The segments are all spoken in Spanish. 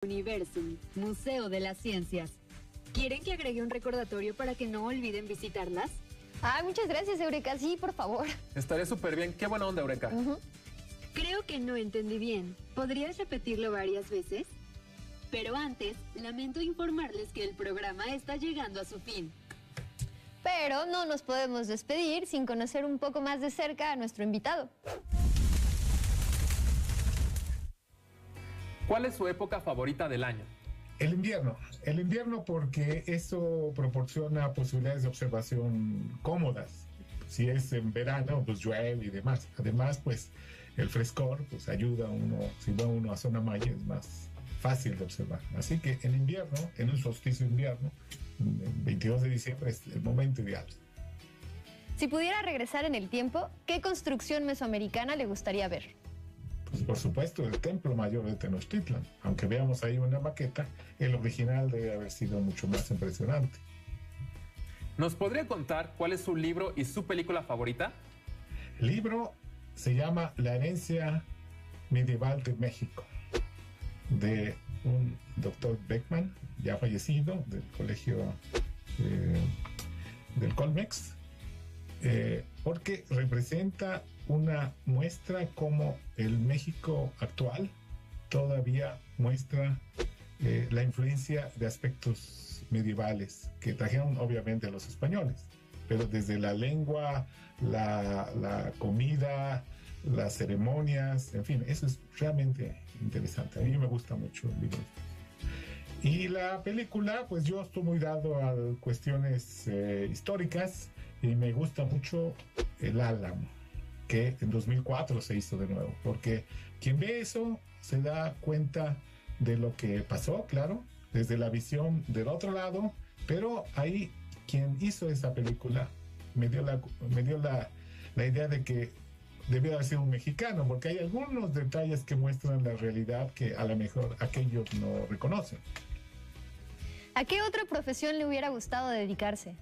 Universum, Museo de las Ciencias. ¿Quieren que agregue un recordatorio para que no olviden visitarlas? Ay, muchas gracias, Eureka. Sí, por favor. Estaría súper bien. Qué buena onda, Eureka. Creo que no entendí bien. ¿Podrías repetirlo varias veces? Pero antes, lamento informarles que el programa está llegando a su fin. Pero no nos podemos despedir sin conocer un poco más de cerca a nuestro invitado. ¿Cuál es su época favorita del año? El invierno porque eso proporciona posibilidades de observación cómodas. Si es en verano, pues llueve y demás. Además, pues el frescor pues ayuda a uno, si va uno a zona maya es más fácil de observar. Así que en invierno, en un solsticio de invierno, el 22 de diciembre es el momento ideal. Si pudiera regresar en el tiempo, ¿qué construcción mesoamericana le gustaría ver? Pues por supuesto, el Templo Mayor de Tenochtitlan. Aunque veamos ahí una maqueta, el original debe haber sido mucho más impresionante. ¿Nos podría contar cuál es su libro y su película favorita? El libro se llama La herencia medieval de México, de un doctor Beckman, ya fallecido, del colegio del Colmex, porque representa una muestra como el México actual todavía muestra la influencia de aspectos medievales que trajeron obviamente los españoles, pero desde la lengua, la comida, las ceremonias, en fin, eso es realmente interesante. A mí me gusta mucho el libro. Y la película, pues yo estoy muy dado a cuestiones históricas y me gusta mucho El Álamo, que en 2004 se hizo de nuevo, porque quien ve eso se da cuenta de lo que pasó, claro, desde la visión del otro lado, pero ahí quien hizo esa película me dio la idea de que debió haber sido un mexicano, porque hay algunos detalles que muestran la realidad que a lo mejor aquellos no reconocen. ¿A qué otra profesión le hubiera gustado dedicarse?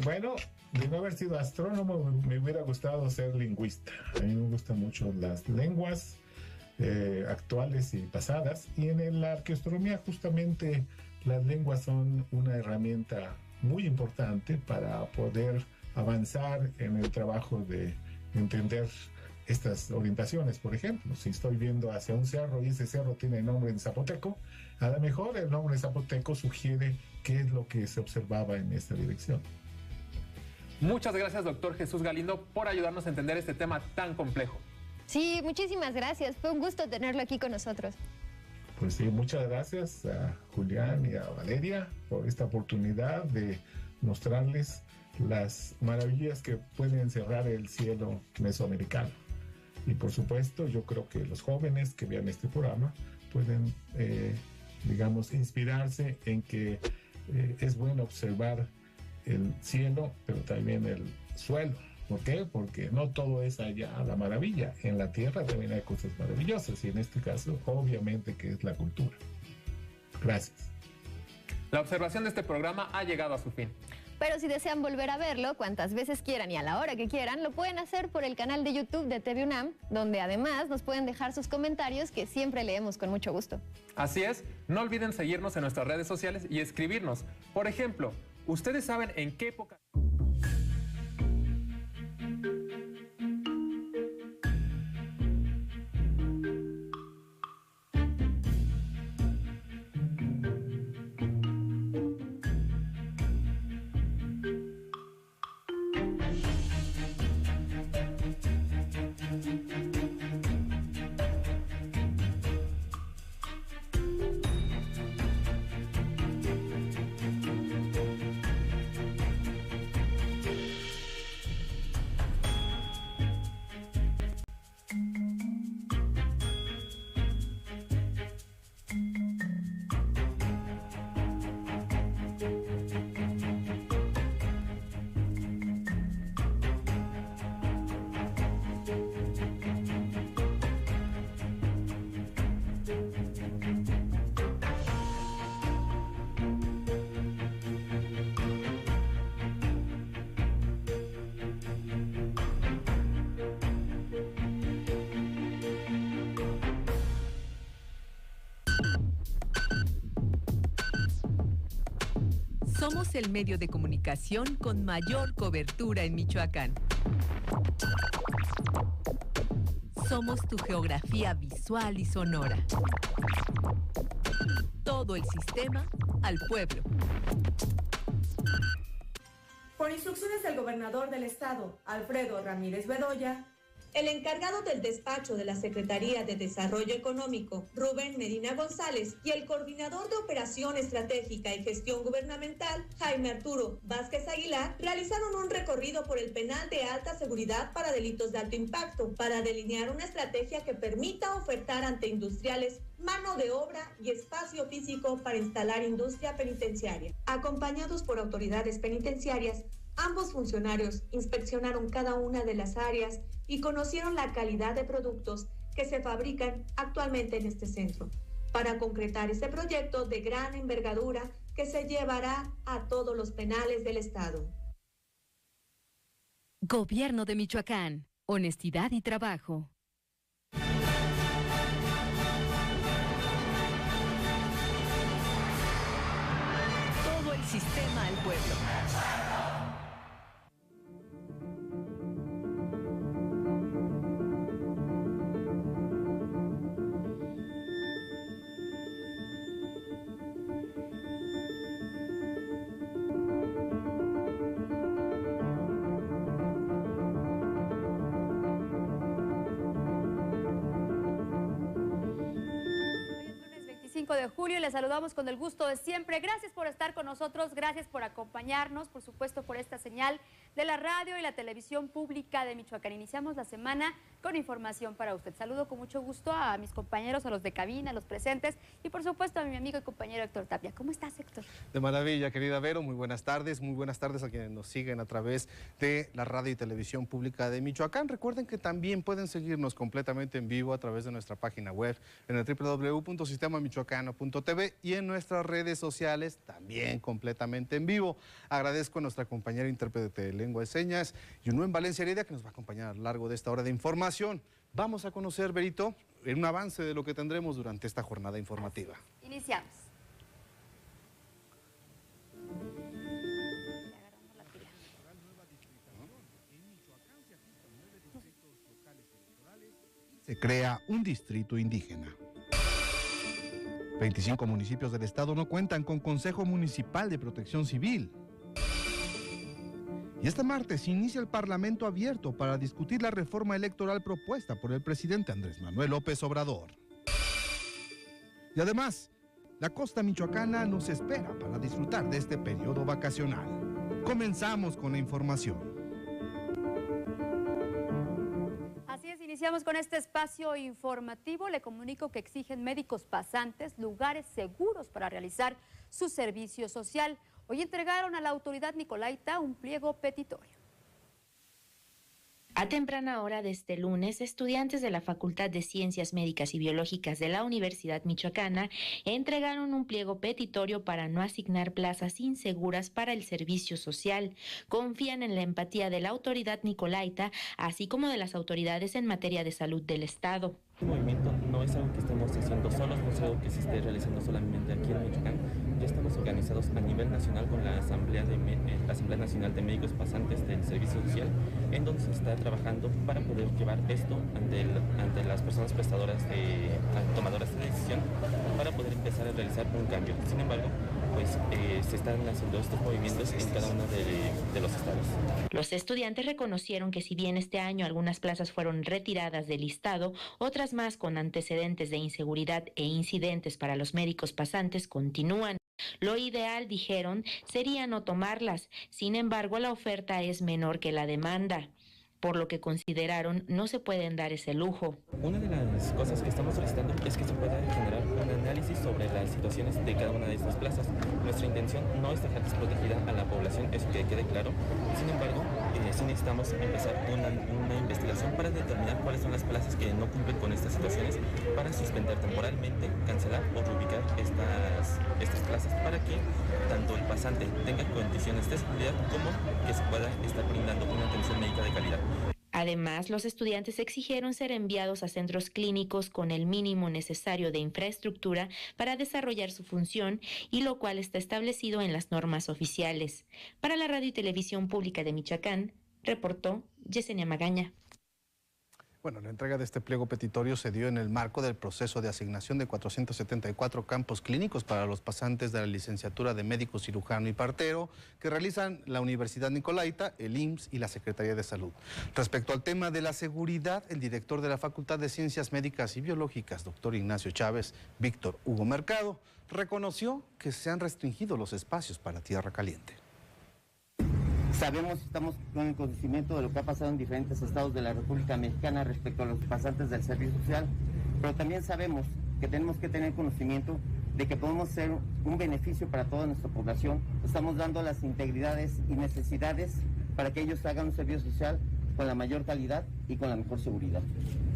Bueno, de no haber sido astrónomo, me hubiera gustado ser lingüista. A mí me gustan mucho las lenguas actuales y pasadas, y en la arqueoastronomía justamente las lenguas son una herramienta muy importante para poder avanzar en el trabajo de entender estas orientaciones. Por ejemplo, si estoy viendo hacia un cerro y ese cerro tiene nombre en zapoteco, a lo mejor el nombre zapoteco sugiere qué es lo que se observaba en esta dirección. Muchas gracias, doctor Jesús Galindo, por ayudarnos a entender este tema tan complejo. Sí, muchísimas gracias. Fue un gusto tenerlo aquí con nosotros. Pues sí, muchas gracias a Julián y a Valeria por esta oportunidad de mostrarles las maravillas que puede encerrar el cielo mesoamericano. Y por supuesto, yo creo que los jóvenes que vean este programa pueden, inspirarse en que es bueno observar el cielo, pero también el suelo. ¿Por qué? Porque no todo es allá la maravilla. En la tierra también hay cosas maravillosas, y en este caso, obviamente, que es la cultura. Gracias. La observación de este programa ha llegado a su fin. Pero si desean volver a verlo cuantas veces quieran y a la hora que quieran, lo pueden hacer por el canal de YouTube de TV UNAM, donde además nos pueden dejar sus comentarios que siempre leemos con mucho gusto. Así es, no olviden seguirnos en nuestras redes sociales y escribirnos. Por ejemplo, ¿ustedes saben en qué época? Somos el medio de comunicación con mayor cobertura en Michoacán. Somos tu geografía visual y sonora. Todo el sistema al pueblo. Por instrucciones del gobernador del estado, Alfredo Ramírez Bedoya, el encargado del despacho de la Secretaría de Desarrollo Económico, Rubén Medina González, y el coordinador de Operación Estratégica y Gestión Gubernamental, Jaime Arturo Vázquez Aguilar, realizaron un recorrido por el penal de alta seguridad para delitos de alto impacto, para delinear una estrategia que permita ofertar ante industriales mano de obra y espacio físico para instalar industria penitenciaria. Acompañados por autoridades penitenciarias, ambos funcionarios inspeccionaron cada una de las áreas y conocieron la calidad de productos que se fabrican actualmente en este centro, para concretar este proyecto de gran envergadura que se llevará a todos los penales del estado. Gobierno de Michoacán. Honestidad y trabajo. Todo el sistema al pueblo. De julio, les saludamos con el gusto de siempre. Gracias por estar con nosotros, gracias por acompañarnos, por supuesto por esta señal de la radio y la televisión pública de Michoacán. Iniciamos la semana con información para usted. Saludo con mucho gusto a mis compañeros, a los de cabina, a los presentes y por supuesto a mi amigo y compañero Héctor Tapia. ¿Cómo estás, Héctor? De maravilla, querida Vero, muy buenas tardes a quienes nos siguen a través de la radio y televisión pública de Michoacán. Recuerden que también pueden seguirnos completamente en vivo a través de nuestra página web en el www.sistemamichoacano.tv y en nuestras redes sociales también completamente en vivo. Agradezco a nuestra compañera intérprete de lengua de señas, Yunuen Valencia Heredia, que nos va a acompañar a lo largo de esta hora de información. Vamos a conocer, Berito, un avance de lo que tendremos durante esta jornada informativa. Iniciamos. Se crea un distrito indígena. 25 municipios del estado no cuentan con Consejo Municipal de Protección Civil. Y este martes inicia el Parlamento abierto para discutir la reforma electoral propuesta por el presidente Andrés Manuel López Obrador. Y además, la costa michoacana nos espera para disfrutar de este periodo vacacional. Comenzamos con la información. Iniciamos con este espacio informativo. Le comunico que exigen médicos pasantes lugares seguros para realizar su servicio social. Hoy entregaron a la autoridad nicolaita un pliego petitorio. A temprana hora de este lunes, estudiantes de la Facultad de Ciencias Médicas y Biológicas de la Universidad Michoacana entregaron un pliego petitorio para no asignar plazas inseguras para el servicio social. Confían en la empatía de la autoridad nicolaita, así como de las autoridades en materia de salud del Estado. Este movimiento no es algo que estemos haciendo solos, no es algo que se esté realizando solamente aquí en Michoacán. Ya estamos organizados a nivel nacional con la Asamblea Nacional de Médicos Pasantes del Servicio Social, en donde se está trabajando para poder llevar esto ante las personas prestadoras tomadoras de decisión, para poder empezar a realizar un cambio. Sin embargo, pues se están haciendo estos movimientos en cada uno de los estados. Los estudiantes reconocieron que si bien este año algunas plazas fueron retiradas del listado, otras más con antecedentes de inseguridad e incidentes para los médicos pasantes continúan. Lo ideal, dijeron, sería no tomarlas. Sin embargo, la oferta es menor que la demanda, por lo que consideraron no se pueden dar ese lujo. Una de las cosas que estamos solicitando es que se pueda generar un análisis sobre las situaciones de cada una de estas plazas. Nuestra intención no es dejar desprotegida a la población, eso que quede claro. Sin embargo, sí necesitamos empezar una investigación para determinar cuáles son las plazas que no cumplen con estas situaciones, para suspender temporalmente, cancelar o reubicar estas plazas, para que tanto el pasante tenga condiciones de seguridad como que se pueda estar brindando una atención médica de calidad. Además, los estudiantes exigieron ser enviados a centros clínicos con el mínimo necesario de infraestructura para desarrollar su función, y lo cual está establecido en las normas oficiales. Para la Radio y Televisión Pública de Michoacán, reportó Yesenia Magaña. Bueno, la entrega de este pliego petitorio se dio en el marco del proceso de asignación de 474 campos clínicos para los pasantes de la licenciatura de médico cirujano y partero que realizan la Universidad Nicolaita, el IMSS y la Secretaría de Salud. Respecto al tema de la seguridad, el director de la Facultad de Ciencias Médicas y Biológicas, doctor Ignacio Chávez, Víctor Hugo Mercado, reconoció que se han restringido los espacios para tierra caliente. Sabemos, estamos con el conocimiento de lo que ha pasado en diferentes estados de la República Mexicana respecto a los pasantes del servicio social, pero también sabemos que tenemos que tener conocimiento de que podemos ser un beneficio para toda nuestra población. Estamos dando las integridades y necesidades para que ellos hagan un servicio social con la mayor calidad y con la mejor seguridad.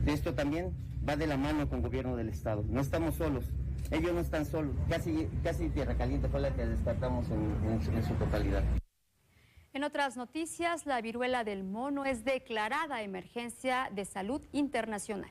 Esto también va de la mano con el gobierno del estado. No estamos solos, ellos no están solos. Casi Tierra Caliente fue la que descartamos en su totalidad. En otras noticias, la viruela del mono es declarada emergencia de salud internacional.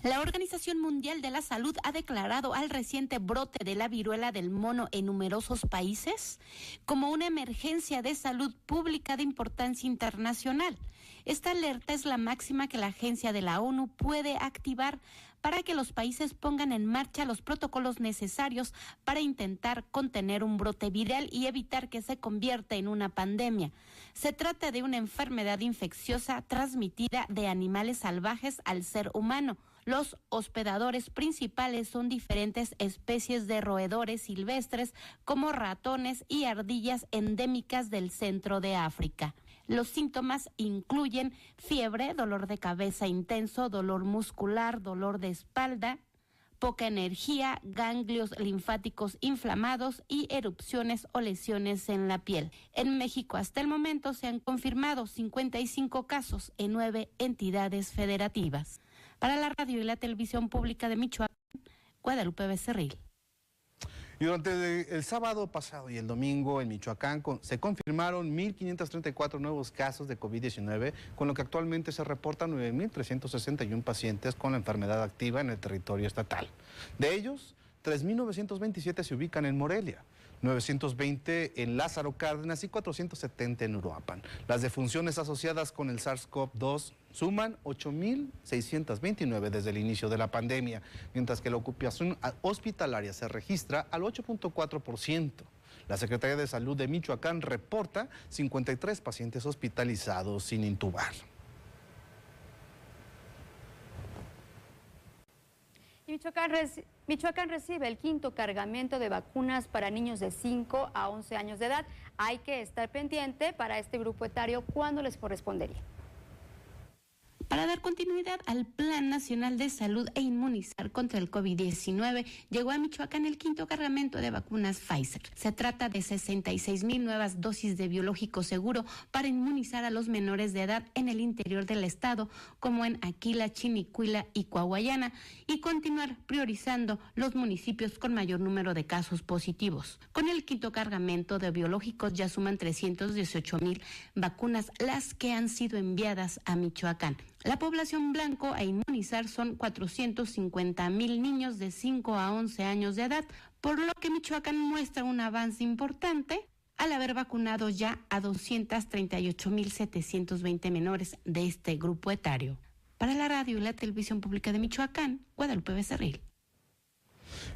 La Organización Mundial de la Salud ha declarado al reciente brote de la viruela del mono en numerosos países como una emergencia de salud pública de importancia internacional. Esta alerta es la máxima que la agencia de la ONU puede activar para que los países pongan en marcha los protocolos necesarios para intentar contener un brote viral y evitar que se convierta en una pandemia. Se trata de una enfermedad infecciosa transmitida de animales salvajes al ser humano. Los hospedadores principales son diferentes especies de roedores silvestres como ratones y ardillas endémicas del centro de África. Los síntomas incluyen fiebre, dolor de cabeza intenso, dolor muscular, dolor de espalda, poca energía, ganglios linfáticos inflamados y erupciones o lesiones en la piel. En México hasta el momento se han confirmado 55 casos en 9 entidades federativas. Para la radio y la televisión pública de Michoacán, Guadalupe Becerril. Y durante el sábado pasado y el domingo en Michoacán se confirmaron 1.534 nuevos casos de COVID-19, con lo que actualmente se reportan 9.361 pacientes con la enfermedad activa en el territorio estatal. De ellos, 3.927 se ubican en Morelia, 920 en Lázaro Cárdenas y 470 en Uruapan. Las defunciones asociadas con el SARS-CoV-2 suman 8.629 desde el inicio de la pandemia, mientras que la ocupación hospitalaria se registra al 8.4%. La Secretaría de Salud de Michoacán reporta 53 pacientes hospitalizados sin intubar. Y Michoacán recibe el 5º cargamento de vacunas para niños de 5 a 11 años de edad. Hay que estar pendiente para este grupo etario cuando les correspondería. Para dar continuidad al Plan Nacional de Salud e inmunizar contra el COVID-19, llegó a Michoacán el 5º cargamento de vacunas Pfizer. Se trata de 66,000 nuevas dosis de biológico seguro para inmunizar a los menores de edad en el interior del estado, como en Aquila, Chinicuila y Coahuayana, y continuar priorizando los municipios con mayor número de casos positivos. Con el 5º cargamento de biológicos ya suman 318,000 vacunas las que han sido enviadas a Michoacán. La población blanco a inmunizar son 450,000 niños de 5 a 11 años de edad, por lo que Michoacán muestra un avance importante al haber vacunado ya a 238,720 menores de este grupo etario. Para la radio y la televisión pública de Michoacán, Guadalupe Becerril.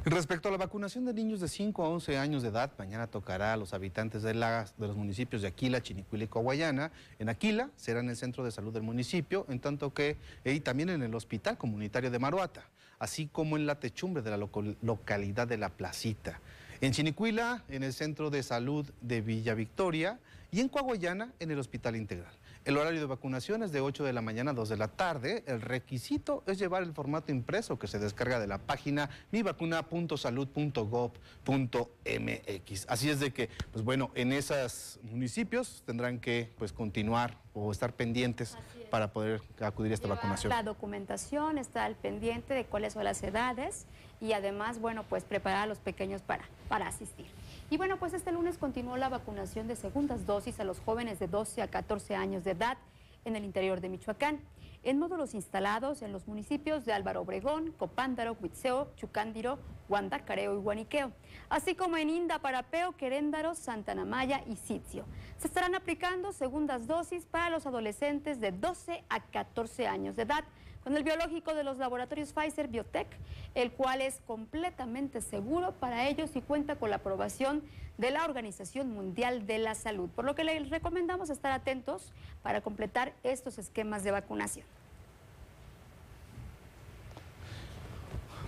Respecto a la vacunación de niños de 5 a 11 años de edad, mañana tocará a los habitantes de los municipios de Aquila, Chinicuila y Coahuayana. En Aquila será en el centro de salud del municipio, en tanto que y también en el hospital comunitario de Maruata, así como en la techumbre de la localidad de La Placita. En Chinicuila, en el centro de salud de Villa Victoria, y en Coahuayana, en el hospital integral. El horario de vacunación es de 8 de la mañana a 2 de la tarde. El requisito es llevar el formato impreso que se descarga de la página mivacuna.salud.gov.mx. Así es de que, pues bueno, en esos municipios tendrán que continuar o estar pendientes para poder acudir a esta vacunación. La documentación, está al pendiente de cuáles son las edades y además, bueno, pues preparar a los pequeños para asistir. Y bueno, pues este lunes continuó la vacunación de segundas dosis a los jóvenes de 12 a 14 años de edad en el interior de Michoacán, en módulos instalados en los municipios de Álvaro Obregón, Copándaro, Huitzeo, Chucándiro, Guandacareo y Guaniqueo, así como en Indaparapeo, Queréndaro, Santa Anamaya y Sitio. Se estarán aplicando segundas dosis para los adolescentes de 12 a 14 años de edad, con el biológico de los laboratorios Pfizer Biotech, el cual es completamente seguro para ellos y cuenta con la aprobación de la Organización Mundial de la Salud, por lo que les recomendamos estar atentos para completar estos esquemas de vacunación.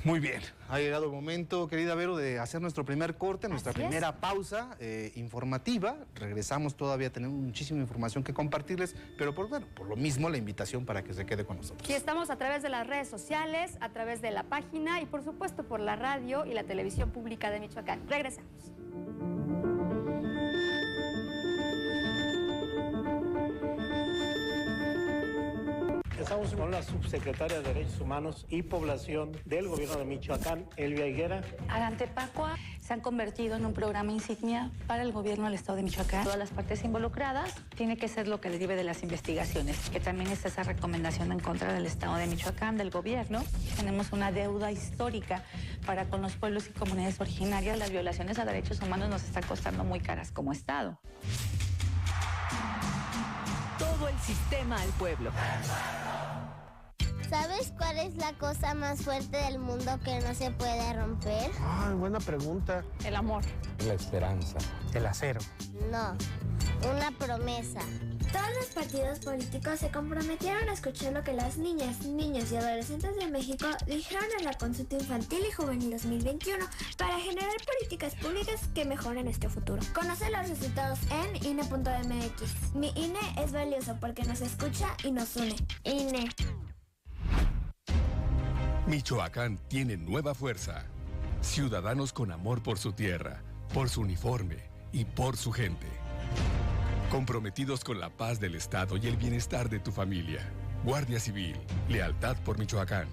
Muy bien, ha llegado el momento, querida Vero, de hacer nuestro primer corte, nuestra primera pausa informativa. Regresamos todavía, tenemos muchísima información que compartirles, pero por lo mismo la invitación para que se quede con nosotros. Y estamos a través de las redes sociales, a través de la página y por supuesto por la radio y la televisión pública de Michoacán. Regresamos. Estamos con la subsecretaria de Derechos Humanos y Población del Gobierno de Michoacán, Elvia Higuera. Agantepacua se han convertido en un programa insignia para el Gobierno del Estado de Michoacán. Todas las partes involucradas tiene que ser lo que derive de las investigaciones, que también es esa recomendación en contra del Estado de Michoacán, del Gobierno. Tenemos una deuda histórica para con los pueblos y comunidades originarias. Las violaciones a derechos humanos nos están costando muy caras como Estado. Todo el sistema al pueblo. ¿Sabes cuál es la cosa más fuerte del mundo que no se puede romper? Ay, buena pregunta. El amor. La esperanza. El acero. No, una promesa. Todos los partidos políticos se comprometieron a escuchar lo que las niñas, niños y adolescentes de México dijeron en la Consulta Infantil y Juvenil 2021 para generar políticas públicas que mejoren nuestro futuro. Conoce los resultados en INE.mx. Mi INE es valioso porque nos escucha y nos une. INE. Michoacán tiene nueva fuerza. Ciudadanos con amor por su tierra, por su uniforme y por su gente. Comprometidos con la paz del Estado y el bienestar de tu familia. Guardia Civil, lealtad por Michoacán.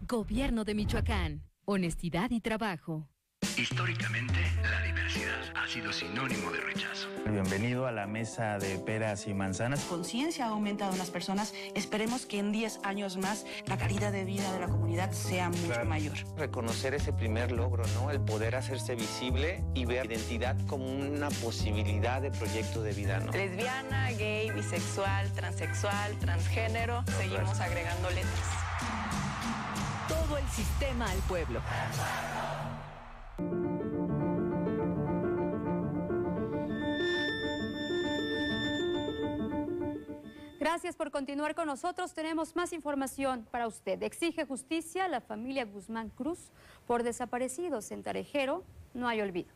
Gobierno de Michoacán, honestidad y trabajo. Históricamente, la diversidad ha sido sinónimo de rechazo. Bienvenido a la mesa de peras y manzanas. Conciencia ha aumentado en las personas. Esperemos que en 10 años más la calidad de vida de la comunidad sea mucho mayor. Reconocer ese primer logro, ¿no? El poder hacerse visible y ver la identidad como una posibilidad de proyecto de vida, ¿no? Lesbiana, gay, bisexual, transexual, transgénero. Seguimos agregando letras. Todo el sistema al pueblo. Gracias por continuar con nosotros. Tenemos más información para usted. Exige justicia a la familia Guzmán Cruz por desaparecidos en Tarejero. No hay olvido.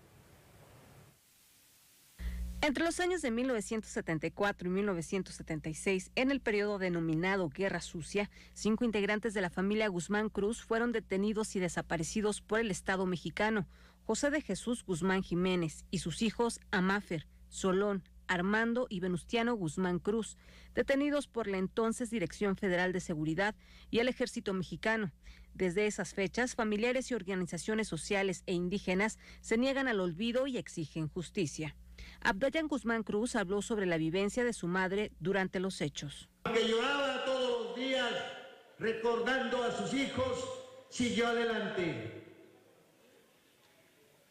Entre los años de 1974 y 1976, en el periodo denominado Guerra Sucia, 5 integrantes de la familia Guzmán Cruz fueron detenidos y desaparecidos por el Estado mexicano. José de Jesús Guzmán Jiménez y sus hijos Amáfer, Solón, Armando y Venustiano Guzmán Cruz, detenidos por la entonces Dirección Federal de Seguridad y el Ejército Mexicano. Desde esas fechas, familiares y organizaciones sociales e indígenas se niegan al olvido y exigen justicia. Abdayan Guzmán Cruz habló sobre la vivencia de su madre durante los hechos. Que lloraba todos los días recordando a sus hijos, siguió adelante.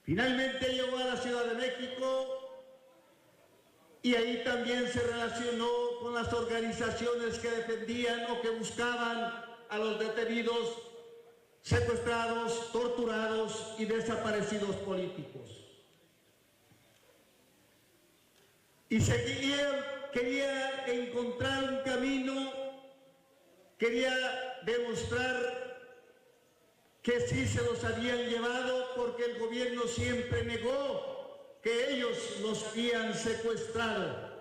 Finalmente llegó a la Ciudad de México y ahí también se relacionó con las organizaciones que defendían o que buscaban a los detenidos, secuestrados, torturados y desaparecidos políticos. Y quería encontrar un camino, quería demostrar que sí se los habían llevado porque el gobierno siempre negó que ellos los habían secuestrado.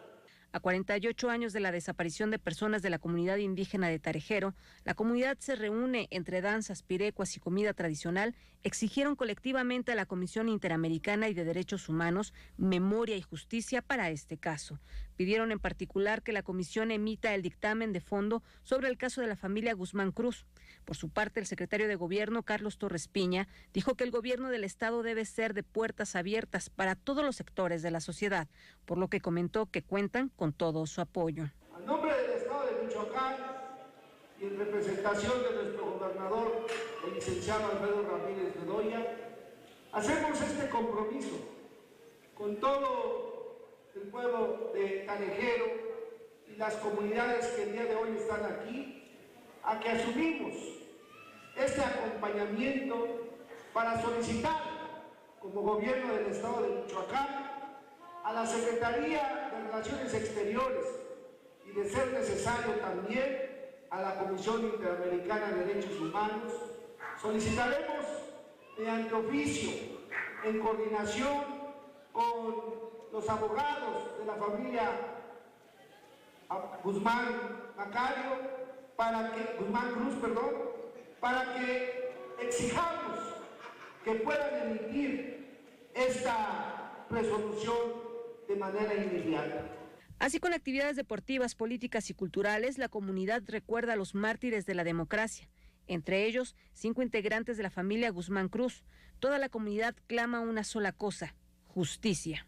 A 48 años de la desaparición de personas de la comunidad indígena de Tarejero, la comunidad se reúne entre danzas, pirecuas y comida tradicional. Exigieron colectivamente a la Comisión Interamericana y de Derechos Humanos memoria y justicia para este caso. Pidieron en particular que la comisión emita el dictamen de fondo sobre el caso de la familia Guzmán Cruz. Por su parte, el secretario de Gobierno, Carlos Torres Piña, dijo que el gobierno del Estado debe ser de puertas abiertas para todos los sectores de la sociedad, por lo que comentó que cuentan con todo su apoyo. Al nombre del Estado de Michoacán y en representación de nuestro gobernador, el licenciado Alfredo Ramírez Bedoya, hacemos este compromiso con todo el pueblo de Canejero y las comunidades que el día de hoy están aquí, a que asumimos este acompañamiento para solicitar, como gobierno del Estado de Michoacán, a la Secretaría de Relaciones Exteriores y, de ser necesario, también a la Comisión Interamericana de Derechos Humanos, solicitaremos mediante oficio, en coordinación con los abogados de la familia Guzmán Cruz, para que exijamos que puedan emitir esta resolución de manera inmediata. Así, con actividades deportivas, políticas y culturales, la comunidad recuerda a los mártires de la democracia, entre ellos 5 integrantes de la familia Guzmán Cruz. Toda la comunidad clama una sola cosa: justicia.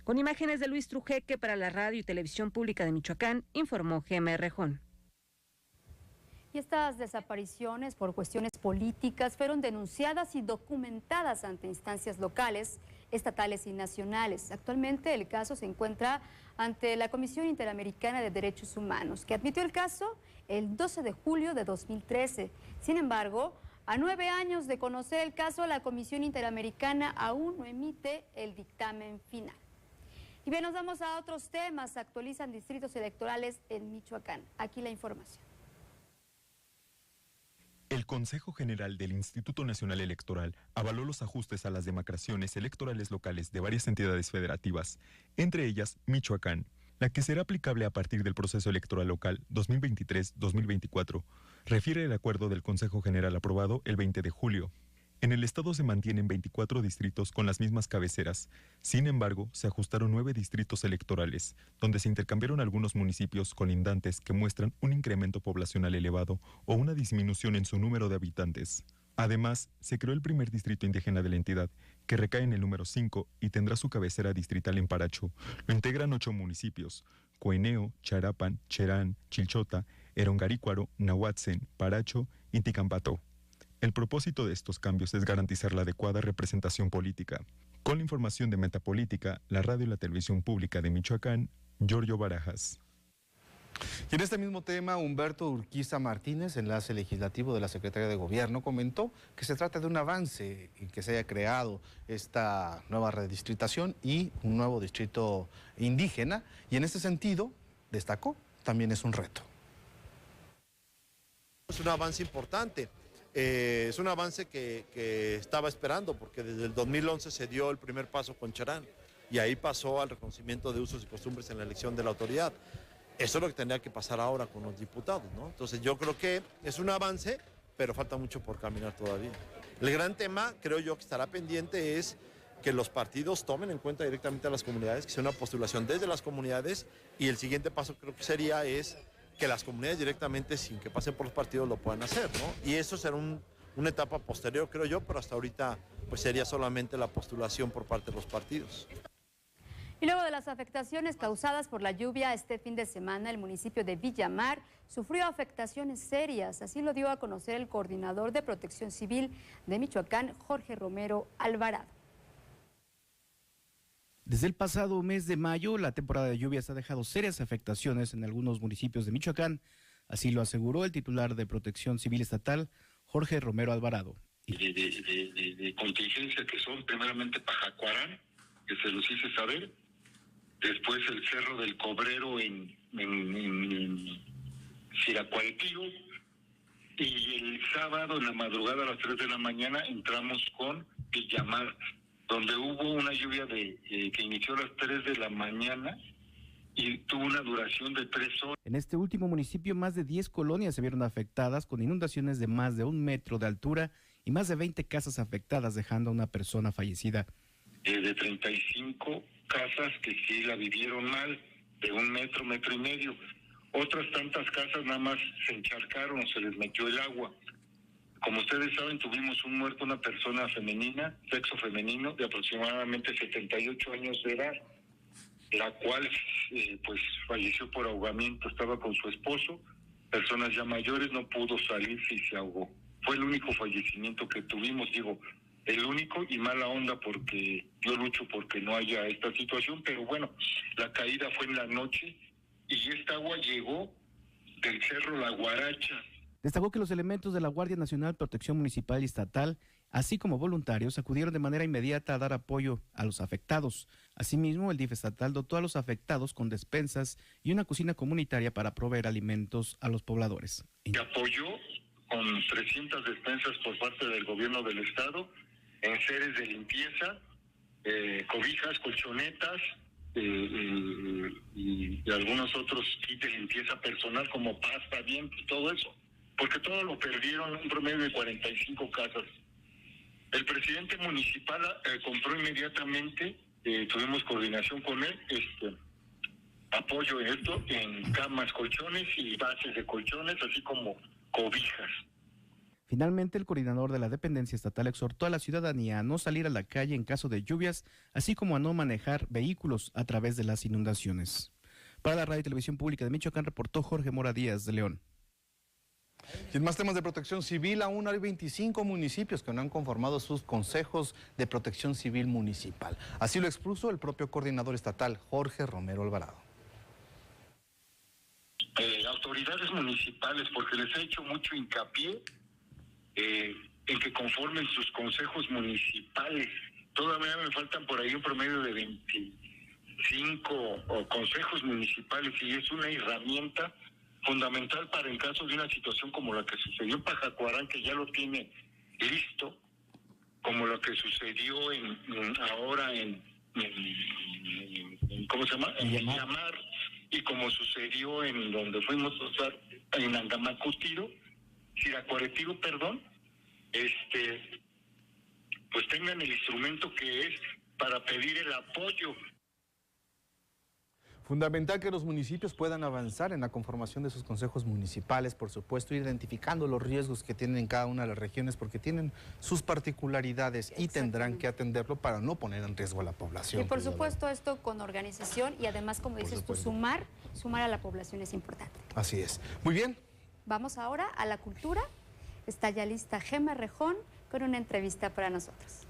Con imágenes de Luis Trujeque para la Radio y Televisión Pública de Michoacán, informó Gema Rejón. Y estas desapariciones por cuestiones políticas fueron denunciadas y documentadas ante instancias locales, estatales y nacionales. Actualmente el caso se encuentra ante la Comisión Interamericana de Derechos Humanos, que admitió el caso el 12 de julio de 2013. Sin embargo, a 9 años de conocer el caso, la Comisión Interamericana aún no emite el dictamen final. Y bien, nos vamos a otros temas. Actualizan distritos electorales en Michoacán. Aquí la información. El Consejo General del Instituto Nacional Electoral avaló los ajustes a las demarcaciones electorales locales de varias entidades federativas, entre ellas Michoacán, la que será aplicable a partir del proceso electoral local 2023-2024, refiere el acuerdo del Consejo General aprobado el 20 de julio. En el estado se mantienen 24 distritos con las mismas cabeceras. Sin embargo, se ajustaron 9 distritos electorales, donde se intercambiaron algunos municipios colindantes que muestran un incremento poblacional elevado o una disminución en su número de habitantes. Además, se creó el primer distrito indígena de la entidad, que recae en el número 5 y tendrá su cabecera distrital en Paracho. Lo integran 8 municipios: Coeneo, Charapan, Cherán, Chilchota, Erongarícuaro, Nahuatzen, Paracho y Ticampató. El propósito de estos cambios es garantizar la adecuada representación política. Con la información de Metapolítica, la radio y la televisión pública de Michoacán, Giorgio Barajas. Y en este mismo tema, Humberto Urquiza Martínez, enlace legislativo de la Secretaría de Gobierno, comentó que se trata de un avance y que se haya creado esta nueva redistritación y un nuevo distrito indígena, y en este sentido, destacó, también es un reto. Es un avance importante. Es un avance que estaba esperando, porque desde el 2011 se dio el primer paso con Cherán y ahí pasó al reconocimiento de usos y costumbres en la elección de la autoridad. Eso es lo que tendría que pasar ahora con los diputados, ¿no? Entonces yo creo que es un avance, pero falta mucho por caminar todavía. El gran tema, creo yo, que estará pendiente es que los partidos tomen en cuenta directamente a las comunidades, que sea una postulación desde las comunidades, y el siguiente paso creo que sería es que las comunidades directamente, sin que pasen por los partidos, lo puedan hacer, ¿no? Y eso será una etapa posterior, creo yo, pero hasta ahorita pues sería solamente la postulación por parte de los partidos. Y luego de las afectaciones causadas por la lluvia este fin de semana, el municipio de Villamar sufrió afectaciones serias. Así lo dio a conocer el coordinador de Protección Civil de Michoacán, Jorge Romero Alvarado. Desde el pasado mes de mayo, la temporada de lluvias ha dejado serias afectaciones en algunos municipios de Michoacán. Así lo aseguró el titular de Protección Civil Estatal, Jorge Romero Alvarado. De contingencia, que son primeramente Pajacuarán, que se los hice saber, después el Cerro del Cobrero en Siracualtillo, y el sábado en la madrugada a las 3 de la mañana entramos con Villamar, donde hubo una lluvia que inició a las 3 de la mañana y tuvo una duración de 3 horas. En este último municipio, más de 10 colonias se vieron afectadas con inundaciones de más de 1 metro de altura y más de 20 casas afectadas, dejando a una persona fallecida. De 35 casas que sí la vivieron mal, de 1 metro, 1,5 metros. Otras tantas casas nada más se encharcaron o se les metió el agua. Como ustedes saben, tuvimos un muerto, una persona femenina, sexo femenino, de aproximadamente 78 años de edad, la cual pues falleció por ahogamiento. Estaba con su esposo, personas ya mayores, no pudo salir y se ahogó. Fue el único fallecimiento que tuvimos, digo, el único, y mala onda porque yo lucho porque no haya esta situación, pero bueno, la caída fue en la noche y esta agua llegó del cerro La Guaracha. Destacó que los elementos de la Guardia Nacional, Protección Municipal y Estatal, así como voluntarios, acudieron de manera inmediata a dar apoyo a los afectados. Asimismo, el DIF estatal dotó a los afectados con despensas y una cocina comunitaria para proveer alimentos a los pobladores. Se apoyó con 300 despensas por parte del gobierno del estado, enseres de limpieza, cobijas, colchonetas y algunos otros kits de limpieza personal como pasta, dientes y todo eso, porque todo lo perdieron, un promedio de 45 casas. El presidente municipal compró inmediatamente, tuvimos coordinación con él, apoyo en esto, en camas, colchones y bases de colchones, así como cobijas. Finalmente, el coordinador de la dependencia estatal exhortó a la ciudadanía a no salir a la calle en caso de lluvias, así como a no manejar vehículos a través de las inundaciones. Para la Radio y Televisión Pública de Michoacán, reportó Jorge Mora Díaz de León. Y en más temas de protección civil, aún hay 25 municipios que no han conformado sus consejos de protección civil municipal. Así lo expuso el propio coordinador estatal, Jorge Romero Alvarado. Autoridades municipales, porque les he hecho mucho hincapié en que conformen sus consejos municipales. Todavía me faltan por ahí un promedio de 25 consejos municipales y es una herramienta fundamental para en caso de una situación como la que sucedió en Pajacuarán, que ya lo tiene listo, como lo que sucedió ahora en ¿cómo se llama? En Villamar, y como sucedió en donde fuimos a usar en Angamacutiro, Siracuaretiro, perdón, pues tengan el instrumento que es para pedir el apoyo. Fundamental que los municipios puedan avanzar en la conformación de sus consejos municipales, por supuesto, identificando los riesgos que tienen en cada una de las regiones, porque tienen sus particularidades y tendrán que atenderlo para no poner en riesgo a la población. Y por supuesto esto con organización y además, como dices tú, sumar a la población es importante. Así es. Muy bien. Vamos ahora a la cultura. Está ya lista Gema Rejón con una entrevista para nosotros.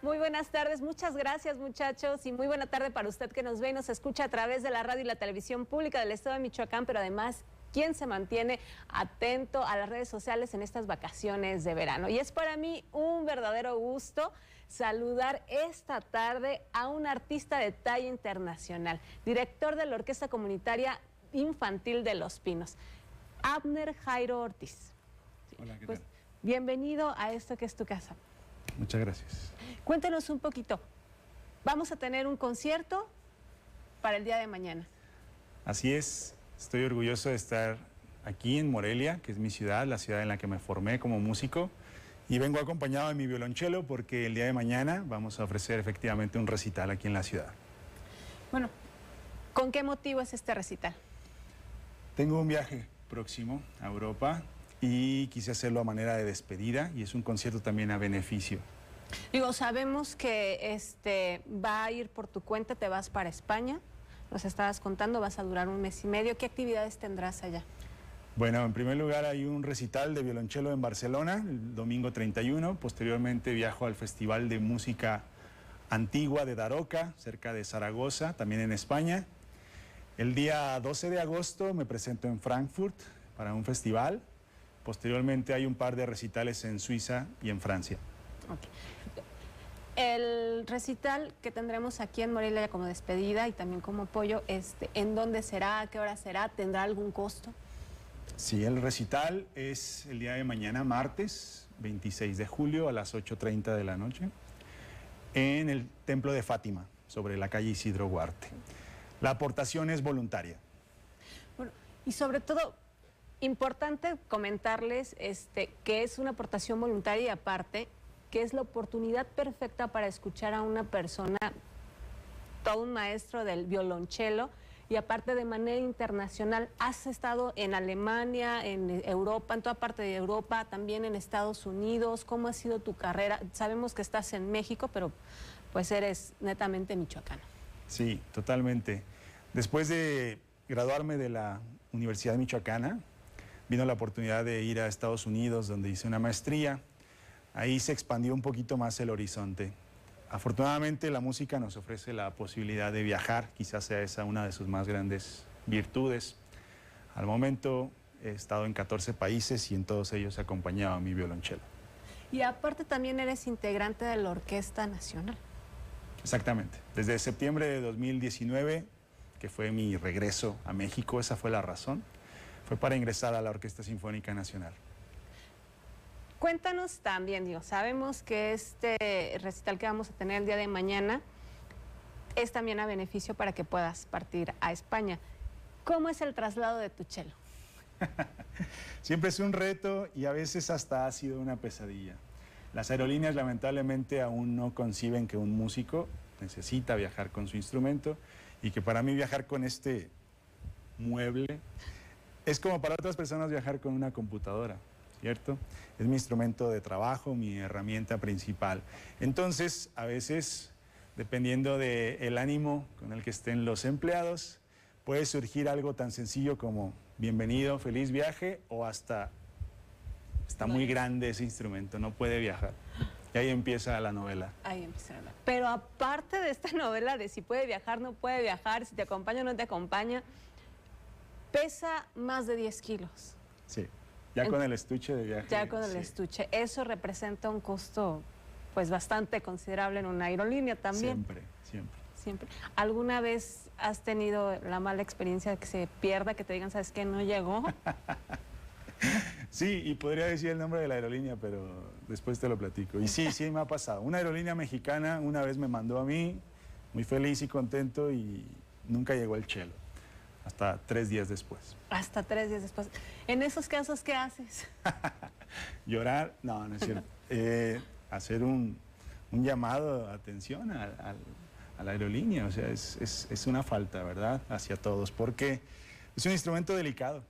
Muy buenas tardes, muchas gracias muchachos y muy buena tarde para usted que nos ve y nos escucha a través de la radio y la televisión pública del estado de Michoacán, pero además quien se mantiene atento a las redes sociales en estas vacaciones de verano. Y es para mí un verdadero gusto saludar esta tarde a un artista de talla internacional, director de la Orquesta Comunitaria Infantil de Los Pinos, Abner Jairo Ortiz. Hola, ¿qué pues, tal? Bienvenido a esto que es tu casa. Muchas gracias. Cuéntanos un poquito. Vamos a tener un concierto para el día de mañana. Así es. Estoy orgulloso de estar aquí en Morelia, que es mi ciudad, la ciudad en la que me formé como músico. Y vengo acompañado de mi violonchelo porque el día de mañana vamos a ofrecer efectivamente un recital aquí en la ciudad. Bueno, ¿con qué motivo es este recital? Tengo un viaje próximo a Europa y quise hacerlo a manera de despedida y es un concierto también a beneficio. Digo, sabemos que va a ir por tu cuenta, te vas para España, nos estabas contando, vas a durar 1 mes y medio. ¿Qué actividades tendrás allá? Bueno, en primer lugar hay un recital de violonchelo en Barcelona, el domingo 31. Posteriormente viajo al Festival de Música Antigua de Daroca, cerca de Zaragoza, también en España. El día 12 de agosto me presento en Frankfurt para un festival. Posteriormente hay un par de recitales en Suiza y en Francia. Okay. El recital que tendremos aquí en Morelia como despedida y también como apoyo, ¿en dónde será? ¿A qué hora será? ¿Tendrá algún costo? Sí, el recital es el día de mañana, martes 26 de julio a las 8:30 de la noche en el Templo de Fátima, sobre la calle Isidro Huarte. La aportación es voluntaria. Bueno, Y sobre todo, importante comentarles que es una aportación voluntaria y aparte que es la oportunidad perfecta para escuchar a una persona, todo un maestro del violonchelo, y aparte de manera internacional. Has estado en Alemania, en Europa, en toda parte de Europa, también en Estados Unidos. ¿Cómo ha sido tu carrera? Sabemos que estás en México, pero pues eres netamente michoacano. Sí, totalmente. Después de graduarme de la Universidad Michoacana, vino la oportunidad de ir a Estados Unidos, donde hice una maestría. Ahí se expandió un poquito más el horizonte. Afortunadamente la música nos ofrece la posibilidad de viajar, quizás sea esa una de sus más grandes virtudes. Al momento he estado en 14 países y en todos ellos he acompañado a mi violonchelo. Y aparte también eres integrante de la Orquesta Nacional. Exactamente. Desde septiembre de 2019, que fue mi regreso a México, esa fue la razón, fue para ingresar a la Orquesta Sinfónica Nacional. Cuéntanos también, digo, sabemos que este recital que vamos a tener el día de mañana es también a beneficio para que puedas partir a España. ¿Cómo es el traslado de tu chelo? Siempre es un reto y a veces hasta ha sido una pesadilla. Las aerolíneas lamentablemente aún no conciben que un músico necesita viajar con su instrumento y que para mí viajar con este mueble es como para otras personas viajar con una computadora, ¿cierto? Es mi instrumento de trabajo, mi herramienta principal. Entonces, a veces, dependiendo del ánimo con el que estén los empleados, puede surgir algo tan sencillo como bienvenido, feliz viaje, o hasta está muy grande ese instrumento, no puede viajar. Y ahí empieza la novela. Ahí empieza la novela. Pero aparte de esta novela de si puede viajar, no puede viajar, si te acompaña o no te acompaña, pesa más de 10 kilos. Sí, ya con el estuche de viaje. Ya con el estuche. Eso representa un costo pues bastante considerable en una aerolínea también. Siempre. ¿Alguna vez has tenido la mala experiencia de que se pierda, que te digan, ¿sabes qué? No llegó. Sí, y podría decir el nombre de la aerolínea, pero después te lo platico. Y sí, me ha pasado. Una aerolínea mexicana una vez me mandó a mí, muy feliz y contento, y nunca llegó el chelo. Hasta 3 días después. Hasta 3 días después. En esos casos, ¿qué haces? Llorar, no es cierto. Hacer un llamado de atención a la aerolínea, o sea, es una falta, ¿verdad?, hacia todos, porque es un instrumento delicado,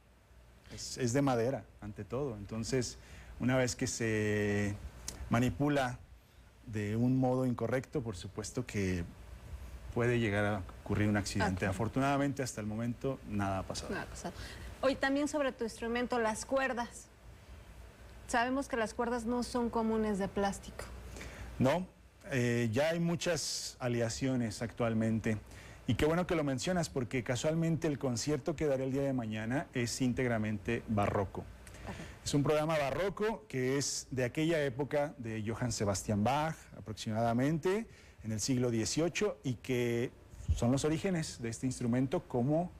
es de madera, ante todo. Entonces, una vez que se manipula de un modo incorrecto, por supuesto que puede llegar a ocurrir un accidente. Afortunadamente, hasta el momento, nada ha pasado. Nada ha pasado. Hoy también sobre tu instrumento, las cuerdas. Sabemos que las cuerdas no son comunes de plástico. No, ya hay muchas aleaciones actualmente. Y qué bueno que lo mencionas, porque casualmente el concierto que daré el día de mañana es íntegramente barroco. Es un programa barroco que es de aquella época de Johann Sebastian Bach, aproximadamente, en el siglo XVIII, y que son los orígenes de este instrumento como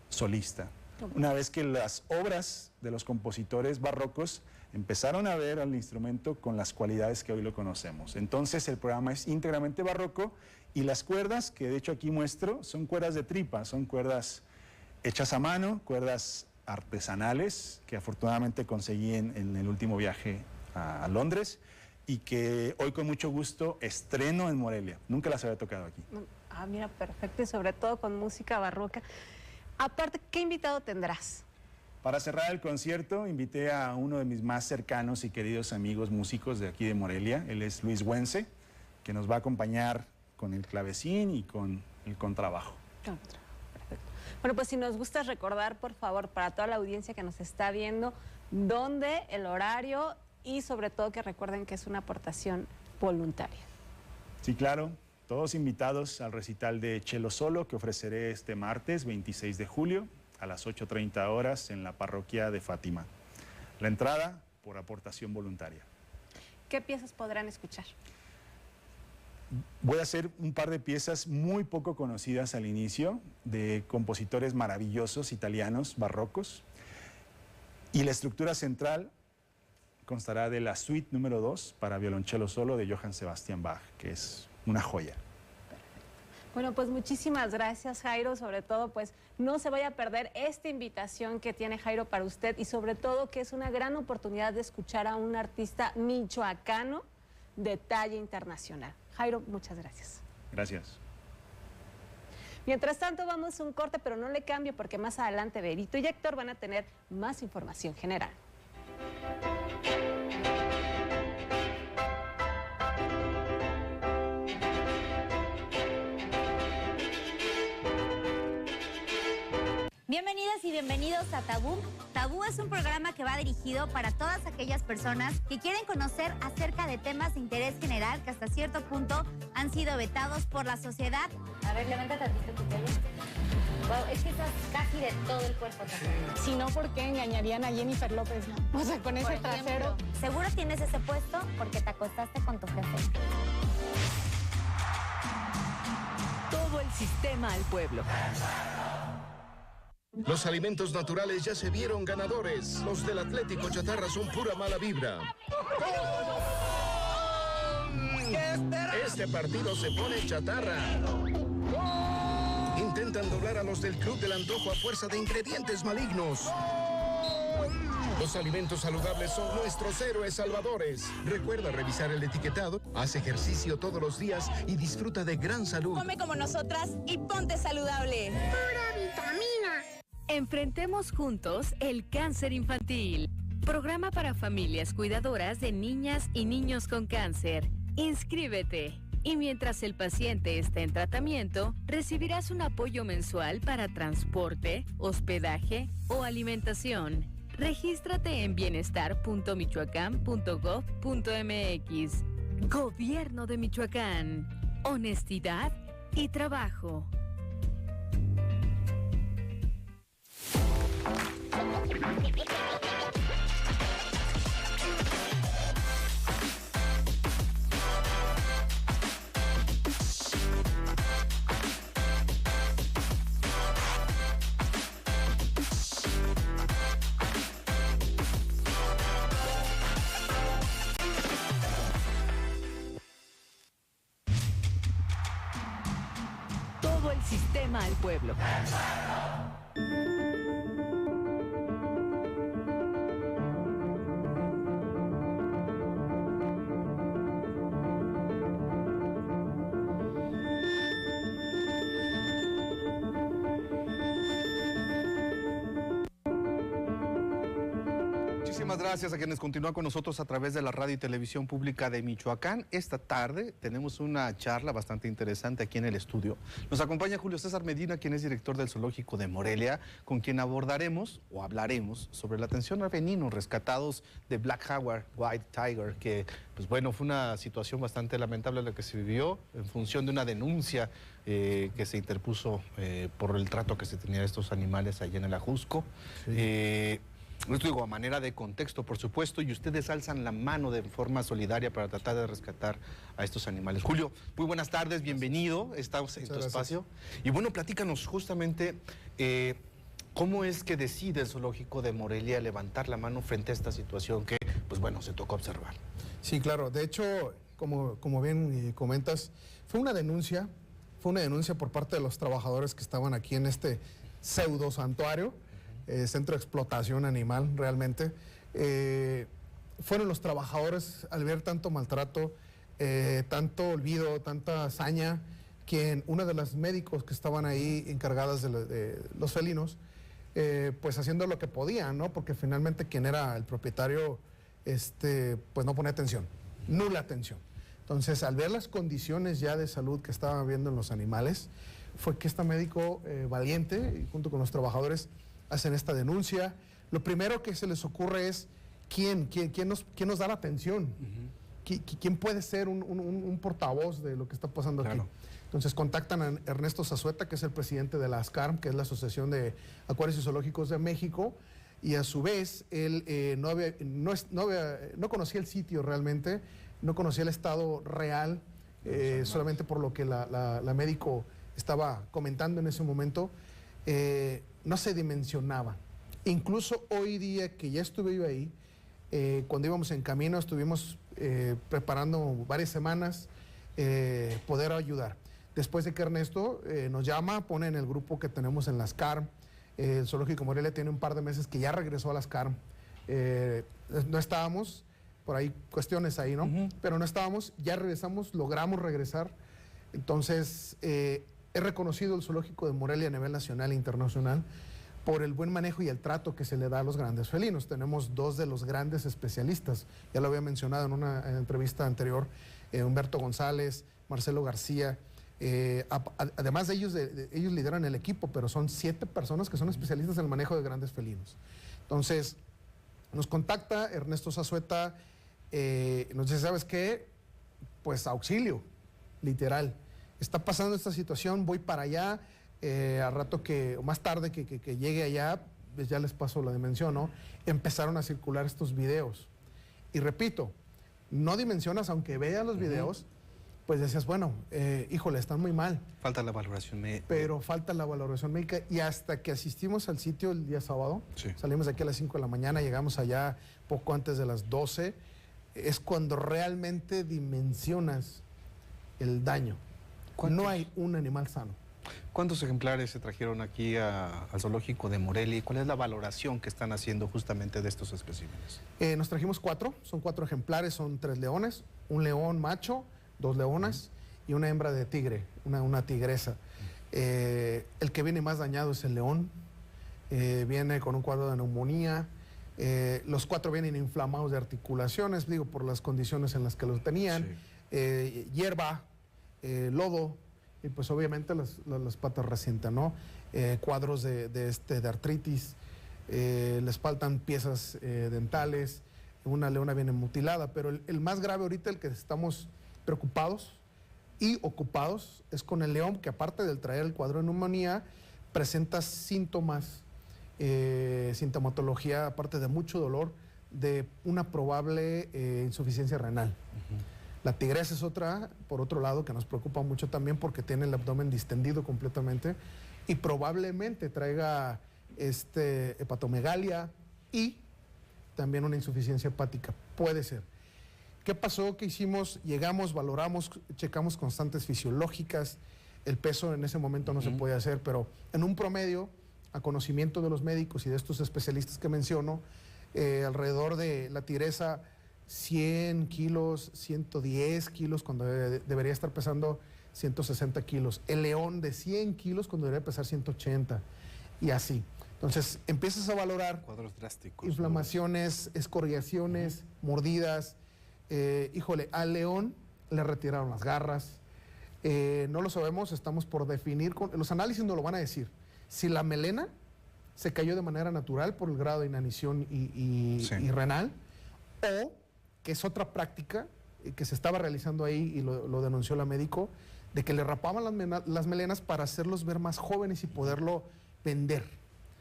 solista. Una vez que las obras de los compositores barrocos empezaron a ver al instrumento con las cualidades que hoy lo conocemos. Entonces el programa es íntegramente barroco, y las cuerdas, que de hecho aquí muestro, son cuerdas de tripa, son cuerdas hechas a mano, cuerdas artesanales, que afortunadamente conseguí en el último viaje a Londres, y que hoy con mucho gusto estreno en Morelia. Nunca las había tocado aquí. Ah, mira, perfecto, y sobre todo con música barroca. Aparte, ¿qué invitado tendrás? Para cerrar el concierto, invité a uno de mis más cercanos y queridos amigos músicos de aquí de Morelia. Él es Luis Güense, que nos va a acompañar con el clavecín y con el contrabajo. Perfecto. Bueno, pues si nos gusta recordar, por favor, para toda la audiencia que nos está viendo, dónde, el horario, y sobre todo que recuerden que es una aportación voluntaria. Sí, claro. Todos invitados al recital de Chelo Solo que ofreceré este martes 26 de julio a las 8:30 horas en la parroquia de Fátima. La entrada por aportación voluntaria. ¿Qué piezas podrán escuchar? Voy a hacer un par de piezas muy poco conocidas al inicio, de compositores maravillosos italianos, barrocos, y la estructura central constará de la suite número 2 para violonchelo solo de Johann Sebastian Bach, que es una joya. Bueno, pues muchísimas gracias, Jairo. Sobre todo, pues no se vaya a perder esta invitación que tiene Jairo para usted y sobre todo que es una gran oportunidad de escuchar a un artista michoacano de talla internacional. Jairo, muchas gracias. Gracias. Mientras tanto, vamos a un corte, pero no le cambio porque más adelante Berito y Héctor van a tener más información general. Bienvenidas y bienvenidos a Tabú. Tabú es un programa que va dirigido para todas aquellas personas que quieren conocer acerca de temas de interés general que hasta cierto punto han sido vetados por la sociedad. A ver, levántate tantito tu pelo. Wow, es que estás casi de todo el cuerpo. Si no, ¿por qué engañarían a Jennifer López, no? O sea, con ese trasero. Seguro tienes ese puesto porque te acostaste con tu jefe. Todo el sistema al pueblo. Los alimentos naturales ya se vieron ganadores. Los del Atlético Chatarra son pura mala vibra. Este partido se pone chatarra. Intentan doblar a los del Club del Antojo a fuerza de ingredientes malignos. Los alimentos saludables son nuestros héroes salvadores. Recuerda revisar el etiquetado, haz ejercicio todos los días y disfruta de gran salud. Come como nosotras y ponte saludable. ¡Pura vitamina! Enfrentemos juntos el cáncer infantil. Programa para familias cuidadoras de niñas y niños con cáncer. Inscríbete. Y mientras el paciente esté en tratamiento, recibirás un apoyo mensual para transporte, hospedaje o alimentación. Regístrate en bienestar.michoacán.gov.mx. Gobierno de Michoacán. Honestidad y trabajo. Todo el sistema al pueblo. Muchísimas gracias a quienes continúan con nosotros a través de la radio y televisión pública de Michoacán. Esta tarde tenemos una charla bastante interesante aquí en el estudio. Nos acompaña Julio César Medina, quien es director del Zoológico de Morelia, con quien abordaremos o hablaremos sobre la atención a felinos rescatados de Black Jaguar, White Tiger, que pues bueno, fue una situación bastante lamentable la que se vivió en función de una denuncia que se interpuso por el trato que se tenía de estos animales allá en el Ajusco. Sí. Esto digo a manera de contexto, por supuesto, y ustedes alzan la mano de forma solidaria para tratar de rescatar a estos animales. Julio, muy buenas tardes, bienvenido, estamos en tu espacio. Y bueno, platícanos justamente cómo es que decide el Zoológico de Morelia levantar la mano frente a esta situación que, pues bueno, se tocó observar. Sí, claro, de hecho, como bien comentas, fue una denuncia por parte de los trabajadores que estaban aquí en este pseudo santuario, centro de explotación animal realmente. Fueron los trabajadores al ver tanto maltrato, tanto olvido, tanta hazaña, que una de las médicos que estaban ahí encargadas de los felinos, pues haciendo lo que podían, ¿no? Porque finalmente quien era el propietario, pues no ponía atención, nula atención. Entonces, al ver las condiciones ya de salud que estaban habiendo en los animales, fue que este médico valiente, junto con los trabajadores, hacen esta denuncia. Lo primero que se les ocurre es quién nos da la atención, quién puede ser un portavoz de lo que está pasando aquí. Entonces contactan a Ernesto Zazueta, que es el presidente de la ASCARM, que es la Asociación de Acuarios y Zoológicos de México, y a su vez él no conocía el sitio realmente, no conocía el estado real, solamente por lo que la médico estaba comentando en ese momento. No se dimensionaba. Incluso hoy día que ya estuve yo ahí, cuando íbamos en camino, estuvimos preparando varias semanas poder ayudar. Después de que Ernesto nos llama, pone en el grupo que tenemos en las CARM. El Zoológico Morelia tiene un par de meses que ya regresó a las CARM. No estábamos, por ahí cuestiones ahí, ¿no? Pero no estábamos, ya regresamos, logramos regresar. Entonces, es reconocido el Zoológico de Morelia a nivel nacional e internacional por el buen manejo y el trato que se le da a los grandes felinos. Tenemos 2 de los grandes especialistas, ya lo había mencionado en una entrevista anterior, Humberto González, Marcelo García. Además de ellos, ellos lideran el equipo, pero son 7 personas que son especialistas en el manejo de grandes felinos. Entonces, nos contacta Ernesto Zazueta, nos dice, ¿sabes qué? Pues auxilio, literal. Está pasando esta situación, voy para allá, al rato o más tarde que llegue allá, pues ya les paso la dimensión, ¿no? Empezaron a circular estos videos. Y repito, no dimensionas, aunque veas los videos, pues decías, bueno, híjole, están muy mal. Falta la valoración médica. Pero falta la valoración médica. Y hasta que asistimos al sitio el día sábado, salimos de aquí a las 5 de la mañana, llegamos allá poco antes de las 12, es cuando realmente dimensionas el daño. No hay un animal sano. ¿Cuántos ejemplares se trajeron aquí al zoológico de Morelia y cuál es la valoración que están haciendo justamente de estos especímenes? Nos trajimos 4, son 4 ejemplares, son 3 leones, un león macho, 2 leonas y una hembra de tigre, una tigresa. El que viene más dañado es el león, viene con un cuadro de neumonía, los 4 vienen inflamados de articulaciones, digo, por las condiciones en las que los tenían, hierba, lodo, y pues obviamente las patas recientes, ¿no? Cuadros de artritis, les faltan piezas dentales, una leona viene mutilada, pero el más grave ahorita, el que estamos preocupados y ocupados, es con el león, que aparte del traer el cuadro de neumonía, presenta síntomas, sintomatología, aparte de mucho dolor, de una probable insuficiencia renal. La tigresa es otra, por otro lado, que nos preocupa mucho también porque tiene el abdomen distendido completamente y probablemente traiga hepatomegalia y también una insuficiencia hepática. Puede ser. ¿Qué pasó? ¿Qué hicimos? Llegamos, valoramos, checamos constantes fisiológicas. El peso en ese momento no se puede hacer, pero en un promedio, a conocimiento de los médicos y de estos especialistas que menciono, alrededor de la tigresa 100 kilos, 110 kilos, cuando debería estar pesando 160 kilos. El león de 100 kilos, cuando debería pesar 180. Y así. Entonces, empiezas a valorar cuadros drásticos, inflamaciones, escoriaciones, mordidas. Híjole, al león le retiraron las garras. No lo sabemos, estamos por definir. Los análisis no lo van a decir. Si la melena se cayó de manera natural por el grado de inanición y renal, o que es otra práctica que se estaba realizando ahí y lo denunció la médico, de que le rapaban las melenas para hacerlos ver más jóvenes y poderlo vender,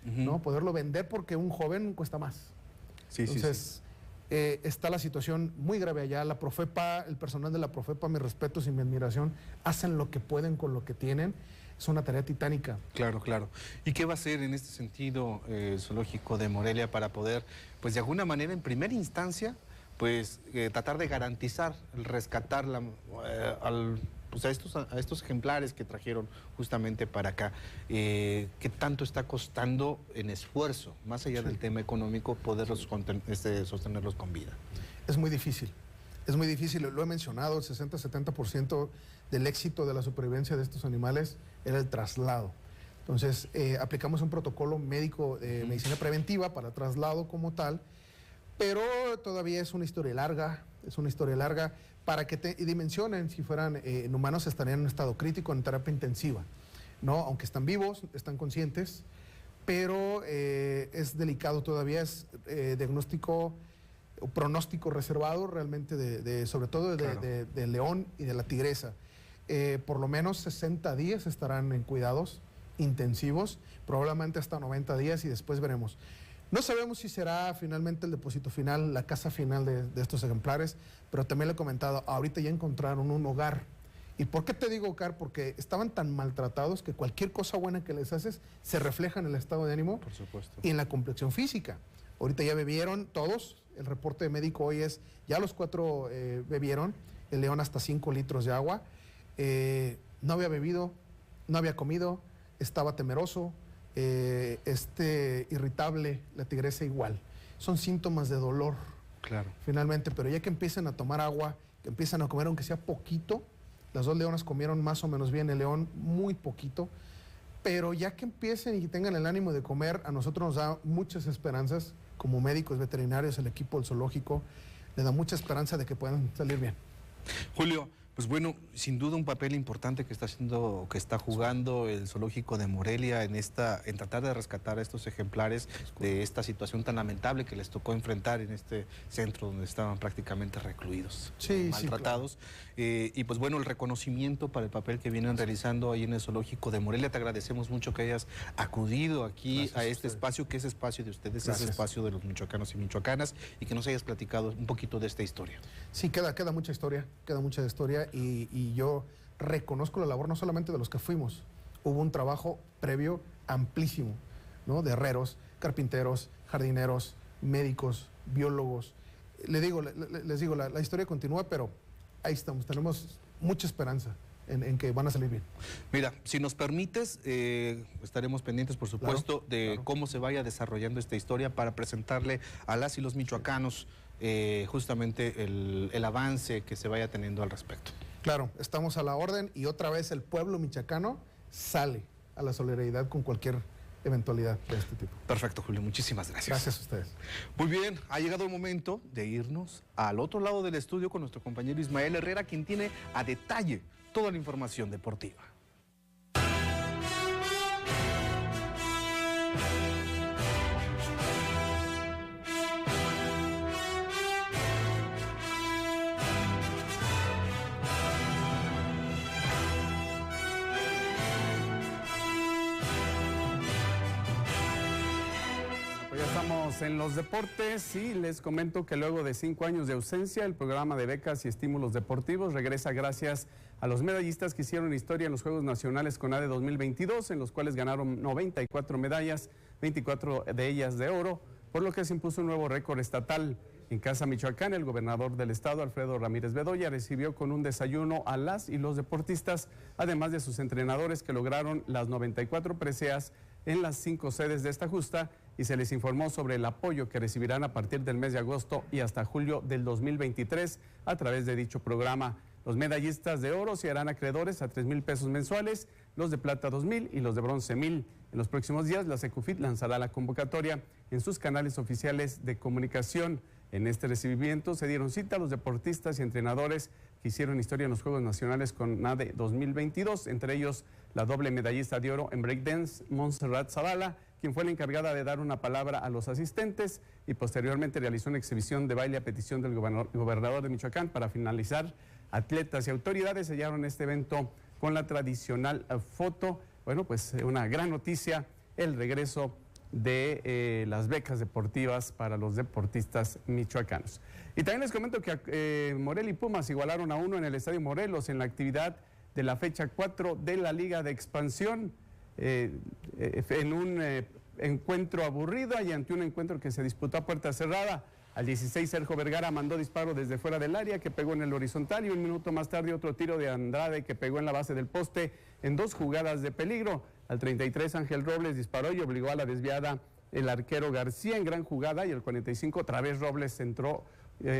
¿no? Poderlo vender porque un joven cuesta más. Entonces, está la situación muy grave allá. La Profepa, el personal de la Profepa, mis respetos y mi admiración, hacen lo que pueden con lo que tienen. Es una tarea titánica. Claro, claro. ¿Y qué va a hacer en este sentido el Zoológico de Morelia para poder, pues de alguna manera, en primera instancia, pues tratar de garantizar el rescatar pues a estos ejemplares que trajeron justamente para acá? ¿Qué tanto está costando en esfuerzo, más allá del tema económico, poderlos sostenerlos con vida? Es muy difícil, lo he mencionado, el 60-70% del éxito de la supervivencia de estos animales era el traslado. Entonces, aplicamos un protocolo médico de medicina preventiva para traslado como tal, pero todavía es una historia larga, para que dimensionen, si fueran en humanos estarían en un estado crítico en terapia intensiva, ¿no? Aunque están vivos, están conscientes, pero es delicado todavía, es diagnóstico o pronóstico reservado realmente sobre todo del león y de la tigresa. Por lo menos 60 días estarán en cuidados intensivos, probablemente hasta 90 días y después veremos. No sabemos si será finalmente el depósito final, la casa final de estos ejemplares, pero también le he comentado, ahorita ya encontraron un hogar. ¿Y por qué te digo hogar? Porque estaban tan maltratados que cualquier cosa buena que les haces se refleja en el estado de ánimo. Por supuesto. Y en la complexión física. Ahorita ya bebieron todos, el reporte médico hoy es, ya los 4 bebieron, el león hasta 5 litros de agua. no había bebido, no había comido, estaba temeroso, irritable, la tigresa igual. Son síntomas de dolor. Claro. Finalmente, pero ya que empiezan a tomar agua, que empiezan a comer aunque sea poquito, las dos leonas comieron más o menos bien, el león muy poquito, pero ya que empiecen y tengan el ánimo de comer, a nosotros nos da muchas esperanzas, como médicos veterinarios, el equipo del zoológico, le da mucha esperanza de que puedan salir bien. Julio, pues bueno, sin duda un papel importante que está jugando el zoológico de Morelia en tratar de rescatar a estos ejemplares de esta situación tan lamentable que les tocó enfrentar en este centro donde estaban prácticamente recluidos, maltratados. Claro. Y pues bueno, el reconocimiento para el papel que vienen realizando ahí en el zoológico de Morelia. Te agradecemos mucho que hayas acudido aquí a este espacio, que es espacio de ustedes, es espacio de los michoacanos y michoacanas, y que nos hayas platicado un poquito de esta historia. Sí, queda mucha historia, y yo reconozco la labor no solamente de los que fuimos, hubo un trabajo previo amplísimo, ¿no? De herreros, carpinteros, jardineros, médicos, biólogos. Les digo, la historia continúa, pero ahí estamos, tenemos mucha esperanza en que van a salir bien. Mira, si nos permites, estaremos pendientes, por supuesto, cómo se vaya desarrollando esta historia para presentarle a las y los michoacanos justamente el avance que se vaya teniendo al respecto. Claro, estamos a la orden y otra vez el pueblo michoacano sale a la solidaridad con cualquier eventualidad de este tipo. Perfecto, Julio, muchísimas gracias. Gracias a ustedes. Muy bien, ha llegado el momento de irnos al otro lado del estudio con nuestro compañero Ismael Herrera, quien tiene a detalle toda la información deportiva. En los deportes, y les comento que luego de 5 años de ausencia, el programa de becas y estímulos deportivos regresa gracias a los medallistas que hicieron historia en los Juegos Nacionales CONADE 2022, en los cuales ganaron 94 medallas, 24 de ellas de oro, por lo que se impuso un nuevo récord estatal. En Casa Michoacán, el gobernador del estado, Alfredo Ramírez Bedoya, recibió con un desayuno a las y los deportistas, además de sus entrenadores que lograron las 94 preseas en las 5 sedes de esta justa, y se les informó sobre el apoyo que recibirán a partir del mes de agosto y hasta julio del 2023 a través de dicho programa. Los medallistas de oro se harán acreedores a 3,000 pesos mensuales, los de plata 2,000 y los de bronce 1,000. En los próximos días, la Secufit lanzará la convocatoria en sus canales oficiales de comunicación. En este recibimiento se dieron cita a los deportistas y entrenadores que hicieron historia en los Juegos Nacionales CONADE 2022, entre ellos la doble medallista de oro en breakdance, Montserrat Zavala, quien fue la encargada de dar una palabra a los asistentes, y posteriormente realizó una exhibición de baile a petición del gobernador de Michoacán. Para finalizar, atletas y autoridades sellaron este evento con la tradicional foto. Bueno, pues una gran noticia, el regreso de las becas deportivas para los deportistas michoacanos. Y también les comento que Morelia y Pumas igualaron a 1 en el Estadio Morelos en la actividad de la fecha 4 de la Liga de Expansión, en un encuentro aburrido y ante un encuentro que se disputó a puerta cerrada. Al 16, Sergio Vergara mandó disparo desde fuera del área que pegó en el horizontal, y un minuto más tarde otro tiro de Andrade que pegó en la base del poste en 2 jugadas de peligro. Al 33, Ángel Robles disparó y obligó a la desviada el arquero García en gran jugada, y al 45 otra vez Robles entró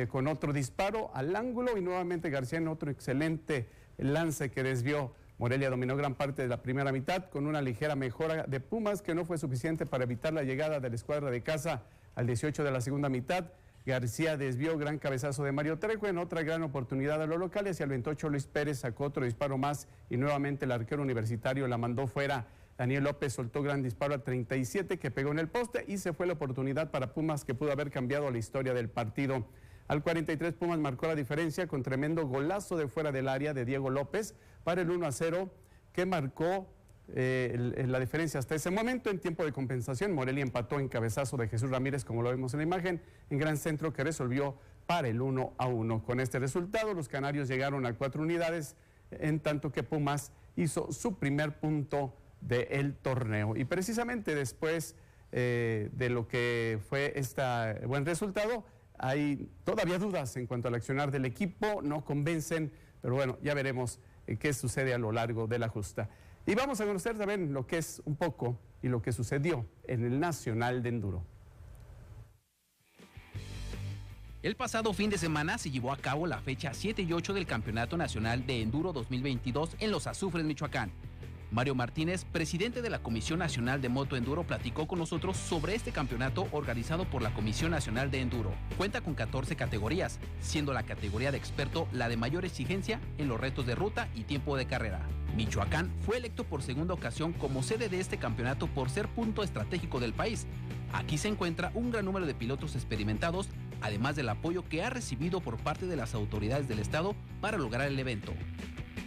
con otro disparo al ángulo, y nuevamente García en otro excelente lance que desvió. Morelia dominó gran parte de la primera mitad con una ligera mejora de Pumas que no fue suficiente para evitar la llegada de la escuadra de casa. Al 18 de la segunda mitad, García desvió gran cabezazo de Mario Trejo en otra gran oportunidad a los locales, y al 28 Luis Pérez sacó otro disparo más y nuevamente el arquero universitario la mandó fuera. Daniel López soltó gran disparo al 37 que pegó en el poste, y se fue la oportunidad para Pumas que pudo haber cambiado la historia del partido. Al 43 Pumas marcó la diferencia con tremendo golazo de fuera del área de Diego López para el 1-0 que marcó la diferencia hasta ese momento. En tiempo de compensación, Morelia empató en cabezazo de Jesús Ramírez, como lo vemos en la imagen, en gran centro que resolvió para el 1-1. Con este resultado, los canarios llegaron a 4 unidades, en tanto que Pumas hizo su primer punto del torneo. Y precisamente después de lo que fue este buen resultado, hay todavía dudas en cuanto al accionar del equipo, no convencen, pero bueno, ya veremos qué sucede a lo largo de la justa. Y vamos a conocer también lo que es un poco y lo que sucedió en el Nacional de Enduro. El pasado fin de semana se llevó a cabo la fecha 7 y 8 del Campeonato Nacional de Enduro 2022 en Los Azufres, Michoacán. Mario Martínez, presidente de la Comisión Nacional de Moto Enduro, platicó con nosotros sobre este campeonato organizado por la Comisión Nacional de Enduro. Cuenta con 14 categorías, siendo la categoría de experto la de mayor exigencia en los retos de ruta y tiempo de carrera. Michoacán fue electo por segunda ocasión como sede de este campeonato por ser punto estratégico del país. Aquí se encuentra un gran número de pilotos experimentados, además del apoyo que ha recibido por parte de las autoridades del estado para lograr el evento.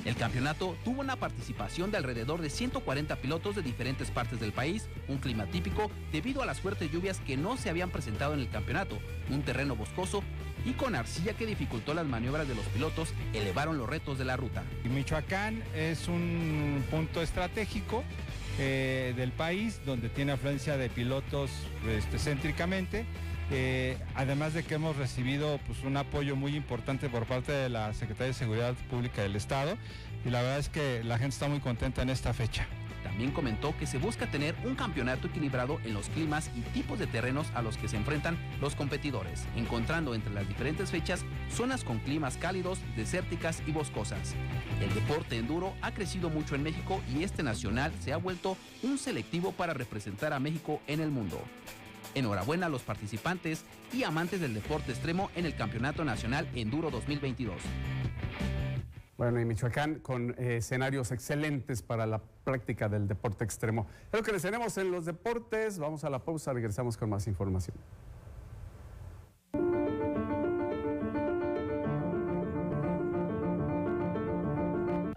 El campeonato tuvo una participación de alrededor de 140 pilotos de diferentes partes del país, un clima típico debido a las fuertes lluvias que no se habían presentado en el campeonato, un terreno boscoso y con arcilla que dificultó las maniobras de los pilotos, elevaron los retos de la ruta. Michoacán es un punto estratégico del país donde tiene afluencia de pilotos céntricamente. Además de que hemos recibido un apoyo muy importante por parte de la Secretaría de Seguridad Pública del Estado y la verdad es que la gente está muy contenta en esta fecha. También comentó que se busca tener un campeonato equilibrado en los climas y tipos de terrenos a los que se enfrentan los competidores, encontrando entre las diferentes fechas zonas con climas cálidos, desérticas y boscosas. El deporte enduro ha crecido mucho en México y este nacional se ha vuelto un selectivo para representar a México en el mundo. Enhorabuena a los participantes y amantes del deporte extremo en el Campeonato Nacional Enduro 2022. Bueno, y Michoacán con escenarios excelentes para la práctica del deporte extremo. Es lo que les tenemos en los deportes. Vamos a la pausa, regresamos con más información.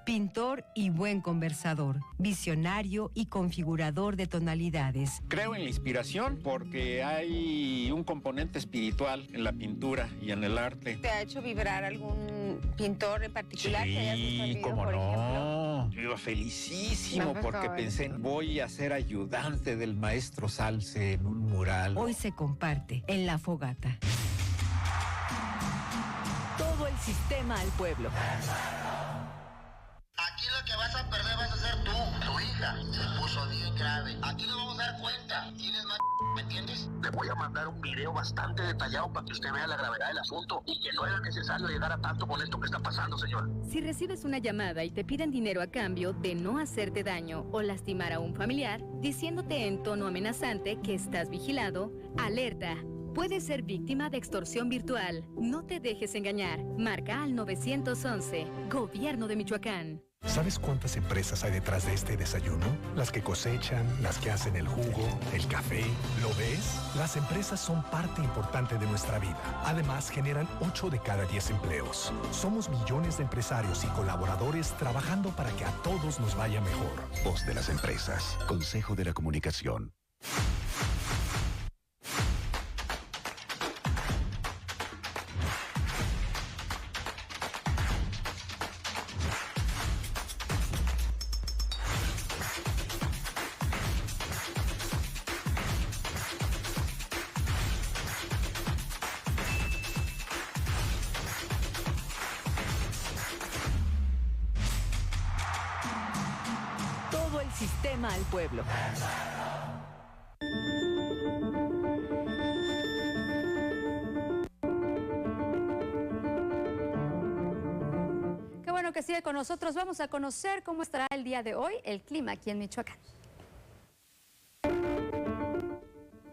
Pintor y buen conversador, visionario y configurador de tonalidades. Creo en la inspiración porque hay un componente espiritual en la pintura y en el arte. ¿Te ha hecho vibrar algún pintor en particular? Sí, que hayas visto el video, cómo por no. ejemplo? Yo iba felicísimo No, porque joven. pensé, voy a ser ayudante del maestro Salce en un mural. Hoy se comparte en La Fogata. Todo el sistema al pueblo. Aquí lo que vas a perder vas a ser tú, tu hija. Se puso bien grave. Aquí nos vamos a dar cuenta. ¿Tienes más ¿me entiendes? Le voy a mandar un video bastante detallado para que usted vea la gravedad del asunto y que no era necesario llegar a tanto con esto que está pasando, señor. Si recibes una llamada y te piden dinero a cambio de no hacerte daño o lastimar a un familiar, diciéndote en tono amenazante que estás vigilado, alerta. Puedes ser víctima de extorsión virtual. No te dejes engañar. Marca al 911. Gobierno de Michoacán. ¿Sabes cuántas empresas hay detrás de este desayuno? Las que cosechan, las que hacen el jugo, el café. ¿Lo ves? Las empresas son parte importante de nuestra vida. Además, generan 8 de cada 10 empleos. Somos millones de empresarios y colaboradores trabajando para que a todos nos vaya mejor. Voz de las empresas. Consejo de la Comunicación. Todo el sistema al pueblo. Qué bueno que sigue con nosotros. Vamos a conocer cómo estará el día de hoy el clima aquí en Michoacán.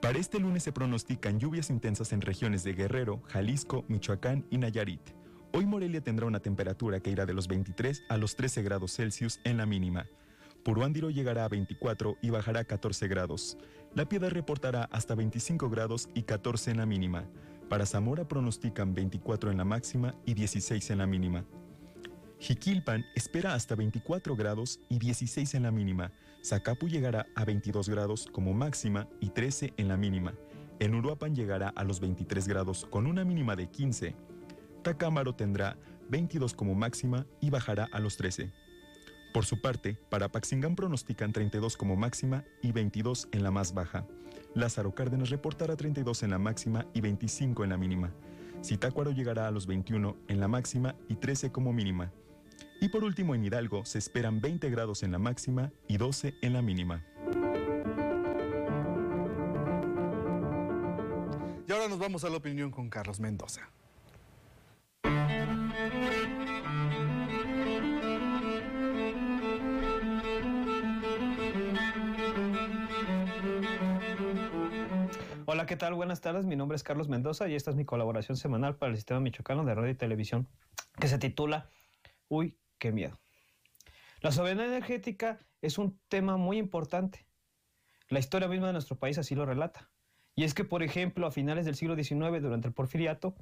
Para este lunes se pronostican lluvias intensas en regiones de Guerrero, Jalisco, Michoacán y Nayarit. Hoy Morelia tendrá una temperatura que irá de los 23 a los 13 grados Celsius en la mínima. Puruándiro llegará a 24 y bajará a 14 grados. La Piedad reportará hasta 25 grados y 14 en la mínima. Para Zamora pronostican 24 en la máxima y 16 en la mínima. Jiquilpan espera hasta 24 grados y 16 en la mínima. Zacapu llegará a 22 grados como máxima y 13 en la mínima. En Uruapan llegará a los 23 grados con una mínima de 15. Tacámbaro tendrá 22 como máxima y bajará a los 13. Por su parte, para Paxingán pronostican 32 como máxima y 22 en la más baja. Lázaro Cárdenas reportará 32 en la máxima y 25 en la mínima. Zitácuaro llegará a los 21 en la máxima y 13 como mínima. Y por último, en Hidalgo se esperan 20 grados en la máxima y 12 en la mínima. Y ahora nos vamos a la opinión con Carlos Mendoza. Hola, ¿qué tal? Buenas tardes, mi nombre es Carlos Mendoza y esta es mi colaboración semanal para el Sistema Michoacano de Radio y Televisión, que se titula Uy, qué miedo. La soberanía energética es un tema muy importante. La historia misma de nuestro país así lo relata. Y es que, por ejemplo, a finales del siglo XIX, durante el Porfiriato,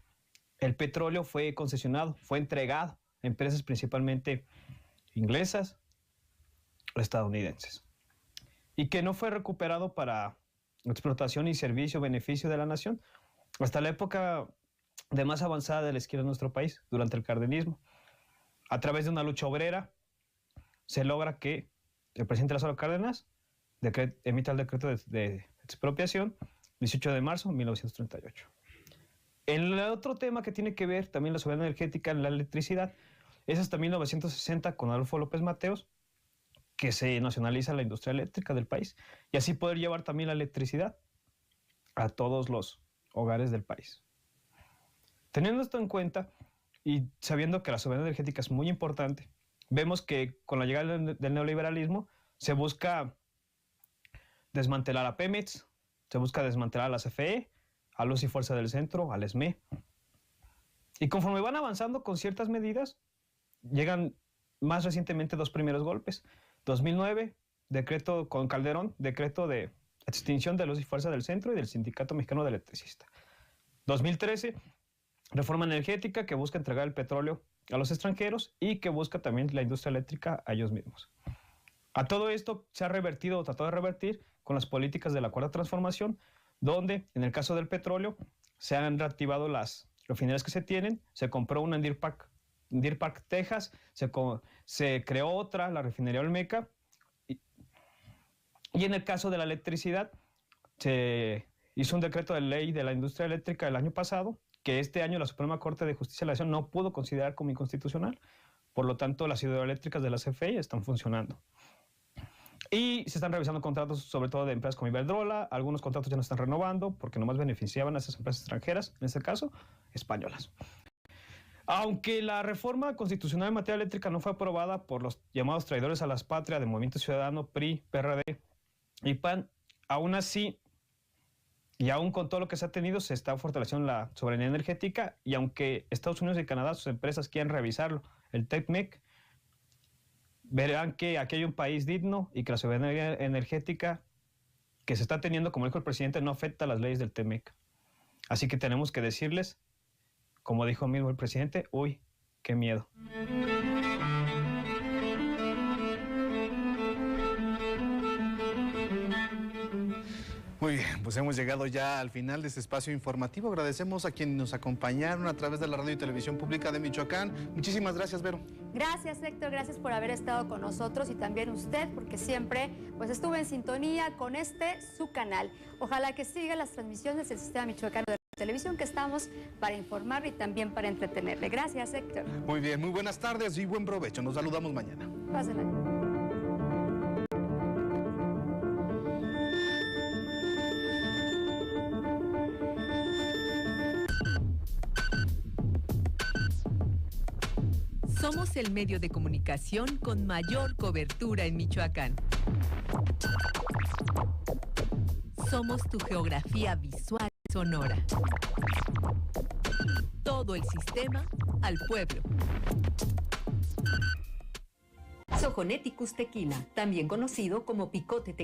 el petróleo fue concesionado, fue entregado a empresas principalmente inglesas o estadounidenses, y que no fue recuperado para explotación y servicio, beneficio de la nación, hasta la época de más avanzada de la izquierda en nuestro país, durante el cardenismo. A través de una lucha obrera, se logra que el presidente Lázaro Cárdenas emita el decreto de expropiación, 18 de marzo de 1938. El otro tema que tiene que ver también la soberanía energética en la electricidad es hasta 1960 con Adolfo López Mateos, que se nacionaliza la industria eléctrica del país y así poder llevar también la electricidad a todos los hogares del país. Teniendo esto en cuenta y sabiendo que la soberanía energética es muy importante, vemos que con la llegada del neoliberalismo se busca desmantelar a Pemex, se busca desmantelar a la CFE, a Luz y Fuerza del Centro, al SME. Y conforme van avanzando con ciertas medidas, llegan más recientemente dos primeros golpes. 2009, decreto con Calderón, decreto de extinción de Luz y Fuerza del Centro y del Sindicato Mexicano de Electricistas. 2013, reforma energética que busca entregar el petróleo a los extranjeros y que busca también la industria eléctrica a ellos mismos. A todo esto se ha revertido o tratado de revertir con las políticas de la Cuarta Transformación, donde en el caso del petróleo se han reactivado las refinerías que se tienen, se compró una en Deer Park, Texas, se creó otra, la refinería Olmeca, y en el caso de la electricidad se hizo un decreto de ley de la industria eléctrica el año pasado, que este año la Suprema Corte de Justicia de la Nación no pudo considerar como inconstitucional, por lo tanto las hidroeléctricas de la CFE están funcionando. Y se están revisando contratos, sobre todo de empresas como Iberdrola. Algunos contratos ya no están renovando porque nomás beneficiaban a esas empresas extranjeras, en este caso, españolas. Aunque la reforma constitucional en materia eléctrica no fue aprobada por los llamados traidores a la patria de Movimiento Ciudadano, PRI, PRD y PAN, aún así, y aún con todo lo que se ha tenido, se está fortaleciendo la soberanía energética, y aunque Estados Unidos y Canadá, sus empresas, quieren revisarlo, el TEMEC, verán que aquí hay un país digno y que la soberanía energética que se está teniendo, como dijo el presidente, no afecta a las leyes del TEMEC. Así que tenemos que decirles, como dijo mismo el presidente, uy, qué miedo. Muy bien, pues hemos llegado ya al final de este espacio informativo. Agradecemos a quienes nos acompañaron a través de la Radio y Televisión Pública de Michoacán. Muchísimas gracias, Vero. Gracias, Héctor, gracias por haber estado con nosotros y también usted, porque siempre pues estuvo en sintonía con su canal. Ojalá que siga las transmisiones del Sistema Michoacano de Televisión, que estamos para informar y también para entretenerle. Gracias, Héctor. Muy bien, muy buenas tardes y buen provecho. Nos saludamos mañana. Pásenla. Somos el medio de comunicación con mayor cobertura en Michoacán. Somos tu geografía visual y sonora. Todo el sistema al pueblo. Sojoneticus tequila, también conocido como picote tequila.